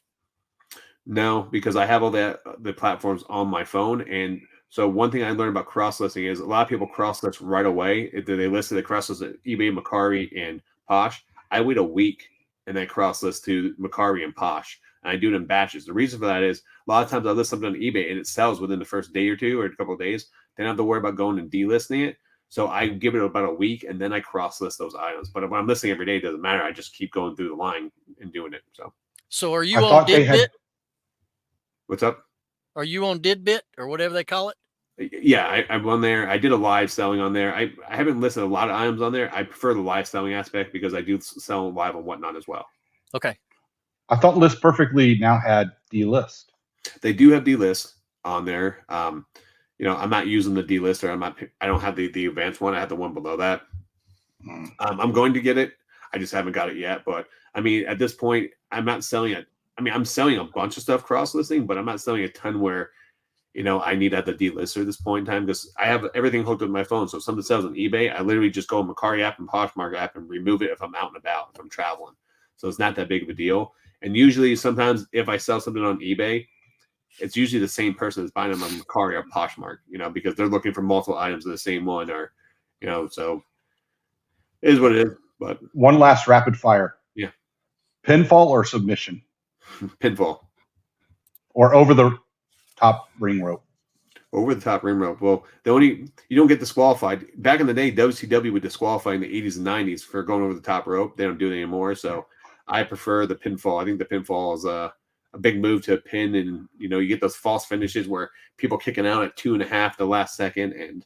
No, because I have all the platforms on my phone. And so one thing I learned about cross-listing is a lot of people cross-list right away. If they listed the cross-list at eBay, Macari, and Posh, I wait a week and then cross-list to Macari and Posh. And I do it in batches. The reason for that is a lot of times I list something on eBay and it sells within the first day or two or a couple of days. Then I don't have to worry about going and delisting it. So I give it about a week and then I cross-list those items. But when I'm listing every day, it doesn't matter. I just keep going through the line and doing it. So are you on DidBit? What's up? Are you on DidBit or whatever they call it? Yeah, I'm on there. I did a live selling on there. I haven't listed a lot of items on there. I prefer the live selling aspect because I do sell live and whatnot as well. Okay. I thought List Perfectly now had delist. They do have delist on there. I'm not using the delister. I don't have the advanced one. I have the one below that. I'm going to get it. I just haven't got it yet. But I mean, at this point, I'm not selling it. I mean, I'm selling a bunch of stuff cross-listing, but I'm not selling a ton where, I need to have the delister at this point in time because I have everything hooked up to my phone. So if something sells on eBay, I literally just go on Macari app and Poshmark app and remove it if I'm out and about, if I'm traveling. So it's not that big of a deal. And usually sometimes if I sell something on eBay, it's usually the same person that's buying them on Macari or Poshmark, because they're looking for multiple items of the same one or, so it is what it is. But one last rapid fire. Yeah. Pinfall or submission? Pinfall. Or over the top ring rope? Over the top ring rope. Well, you don't get disqualified. Back in the day, WCW would disqualify in the 80s and 90s for going over the top rope. They don't do it anymore. So I prefer the pinfall. I think the pinfall is a big move to a pin, and you get those false finishes where people kicking out at 2.5 the last second, and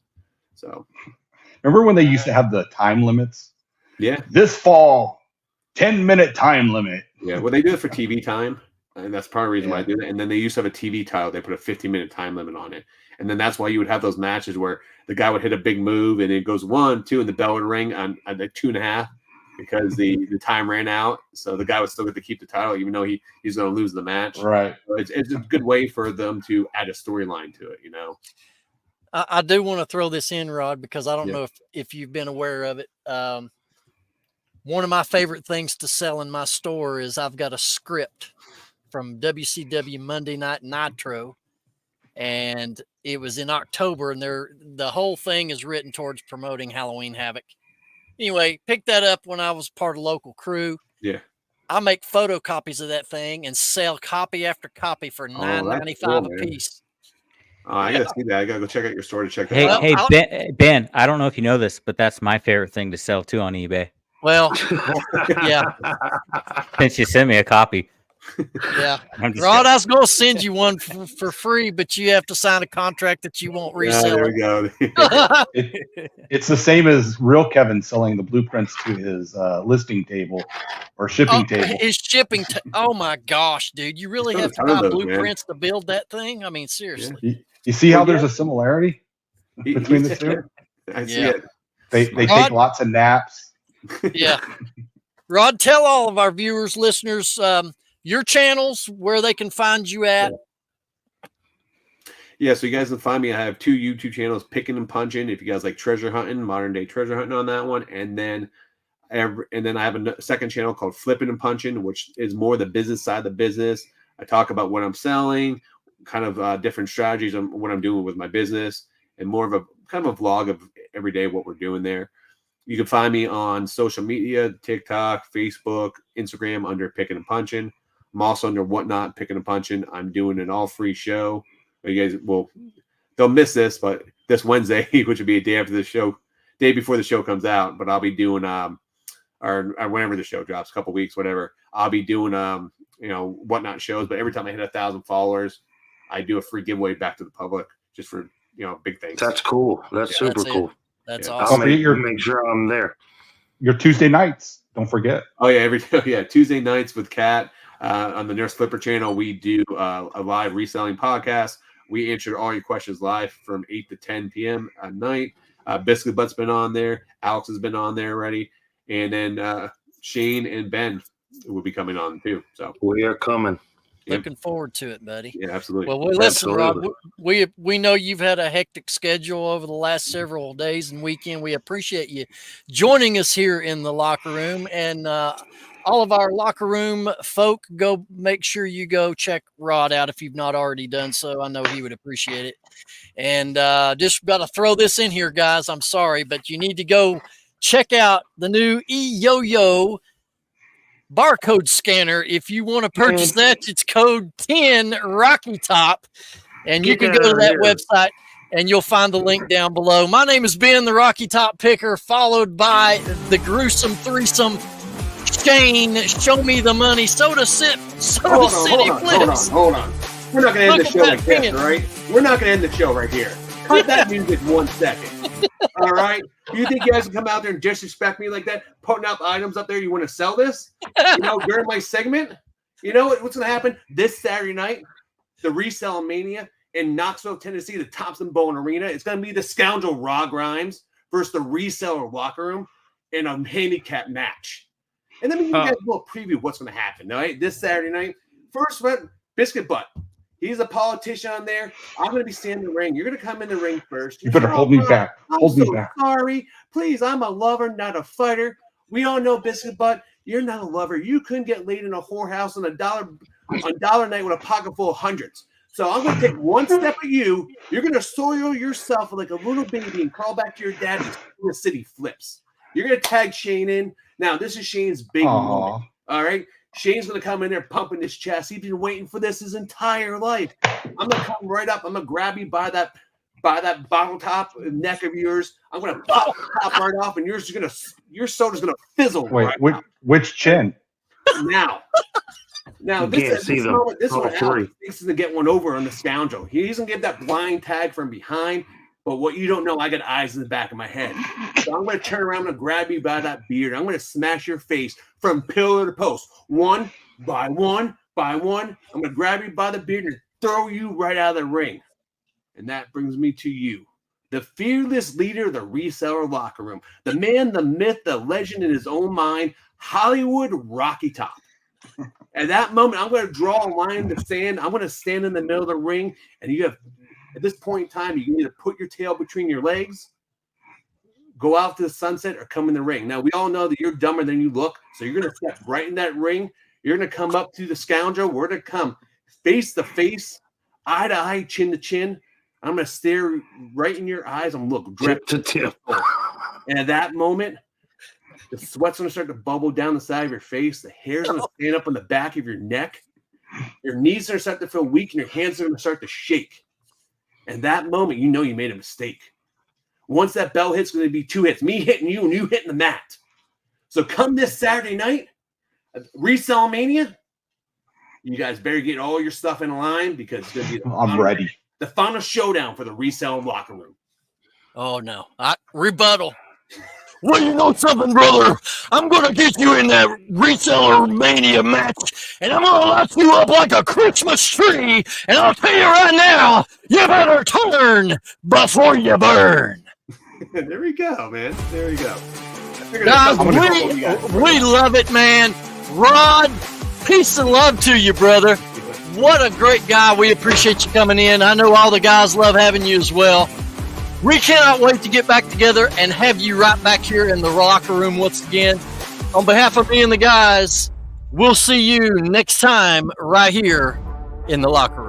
so. Remember when they used to have the time limits? Yeah. This fall, 10-minute time limit. Yeah. Well, they do it for TV time, and that's part of the reason why I do that. And then they used to have a TV title. They put a 15-minute time limit on it, and then that's why you would have those matches where the guy would hit a big move, and it goes 1, 2, and the bell would ring on the 2.5. Because the time ran out, so the guy would still get to keep the title, even though he's going to lose the match. Right. So it's a good way for them to add a storyline to it, I do want to throw this in, Rod, because I don't know if you've been aware of it. One of my favorite things to sell in my store is I've got a script from WCW Monday Night Nitro, and it was in October, and the whole thing is written towards promoting Halloween Havoc. Anyway, picked that up when I was part of local crew. Yeah. I make photocopies of that thing and sell copy after copy for $9.95 a piece. I gotta see that. I gotta go check out your store to check that out. Hey, Ben, I don't know if you know this, but that's my favorite thing to sell too on eBay. Well, yeah. Since you sent me a copy. Yeah. Rod, I was going to send you one for free, but you have to sign a contract that you won't resell. There we go. It's the same as Real Kevin selling the blueprints to his listing table or shipping table. His shipping. Oh my gosh, dude! You really have to buy blueprints to build that thing? I mean, seriously. Yeah. You see how there's a similarity between the two? I see it. They take lots of naps. Yeah. Rod, tell all of our viewers, listeners, your channels, where they can find you at. Yeah, so you guys can find me. I have 2 YouTube channels, Picking and Punching. If you guys like treasure hunting, modern day treasure hunting on that one, and then I have a second channel called Flipping and Punching, which is more the business side of the business. I talk about what I'm selling, kind of different strategies on what I'm doing with my business, and more of a kind of a vlog of every day what we're doing there. You can find me on social media, TikTok, Facebook, Instagram under Picking and Punching. I'm also under Whatnot, Picking and Punching. I'm doing an all-free show. You guys will they'll miss this, but this Wednesday, which will be a day after the show, day before the show comes out, but I'll be doing or whenever the show drops, a couple weeks, whatever. I'll be doing Whatnot shows, but every time I hit 1,000 followers, I do a free giveaway back to the public just for big things. That's cool. That's super cool. That's awesome. awesome. I'll make sure I'm there. Your Tuesday nights, don't forget. Oh yeah, Tuesday nights with Kat on the Nurse Flipper channel. We do a live reselling podcast. We answer all your questions live from 8 to 10 p.m. at night. Biscuit Butt's been on there. Alex has been on there already. And then Shane and Ben will be coming on too. So we are coming. Looking forward to it, buddy. Yeah, absolutely. Well, listen, Rob, we know you've had a hectic schedule over the last several days and weekend. We appreciate you joining us here in the locker room. And all of our locker room folk, go make sure you go check Rod out if you've not already done so. I know he would appreciate it. And just got to throw this in here, guys. I'm sorry, but you need to go check out the new eYoYo barcode scanner. If you want to purchase that, it's code 10 Rocky Top, and you can go to that website and you'll find the link down below. My name is Ben, the Rocky Top Picker, followed by the gruesome threesome Shane, Show Me the Money, Soda City Flips. Hold on. We're not going to end the show like this, all right? We're not going to end the show right here. Cut that music 1 second. All right? You think you guys can come out there and disrespect me like that, putting up items up there? You want to sell this? During my segment? You know what's going to happen this Saturday night? The Resell Mania in Knoxville, Tennessee, the Thompson Bowen Arena. It's going to be the Scoundrel Raw Grimes versus the Reseller Locker Room in a handicap match. And then we can get a little preview of what's going to happen, all right? This Saturday night. First one, Biscuit Butt. He's a politician on there. I'm going to be standing in the ring. You're going to come in the ring first. You better hold me back. I'm so sorry. Please, I'm a lover, not a fighter. We all know, Biscuit Butt, you're not a lover. You couldn't get laid in a whorehouse on dollar night with a pocket full of hundreds. So I'm going to take one step at you. You're going to soil yourself like a little baby and crawl back to your dad and the city flips. You're going to tag Shane in. Now, this is Shane's big moment. All right? Shane's going to come in there pumping his chest. He's been waiting for this his entire life. I'm going to come right up. I'm going to grab you by that bottle top neck of yours. I'm going to pop the top right off, and your soda's going to fizzle. Wait, which chin? Now, this one, Alex thinks to get one over on the Scoundrel. He doesn't get that blind tag from behind, but what you don't know, I got eyes in the back of my head. So I'm going to turn around and grab you by that beard. I'm going to smash your face from pillar to post, one by one by one. I'm going to grab you by the beard and throw you right out of the ring. And that brings me to you, the fearless leader of the Reseller Locker Room, the man, the myth, the legend in his own mind, Hollywood Rocky Top. At that moment, I'm going to draw a line in the sand. I'm going to stand in the middle of the ring, and you have, at this point in time, you can either put your tail between your legs, go out to the sunset, or come in the ring. Now, we all know that you're dumber than you look, so you're going to step right in that ring. You're going to come up to the Scoundrel. We're going to come face to face, eye to eye, chin to chin. I'm going to stare right in your eyes and look drip to tip. And at that moment, the sweat's going to start to bubble down the side of your face. The hair's going to stand up on the back of your neck. Your knees are going to start to feel weak, and your hands are going to start to shake. And that moment, you know you made a mistake. Once that bell hits, it's going to be 2 hits. Me hitting you and you hitting the mat. So come this Saturday night, Resell Mania, you guys better get all your stuff in line because it's going to be I'm ready. The final showdown for the Resell Locker Room. Oh, no. Rebuttal. Well, you know something, brother? I'm going to get you in that Reseller Mania match, and I'm going to light you up like a Christmas tree, and I'll tell you right now, you better turn before you burn. There we go, man. There we go. Guys, we love it, man. Rod, peace and love to you, brother. What a great guy. We appreciate you coming in. I know all the guys love having you as well. We cannot wait to get back together and have you right back here in the locker room once again. On behalf of me and the guys, we'll see you next time right here in the locker room.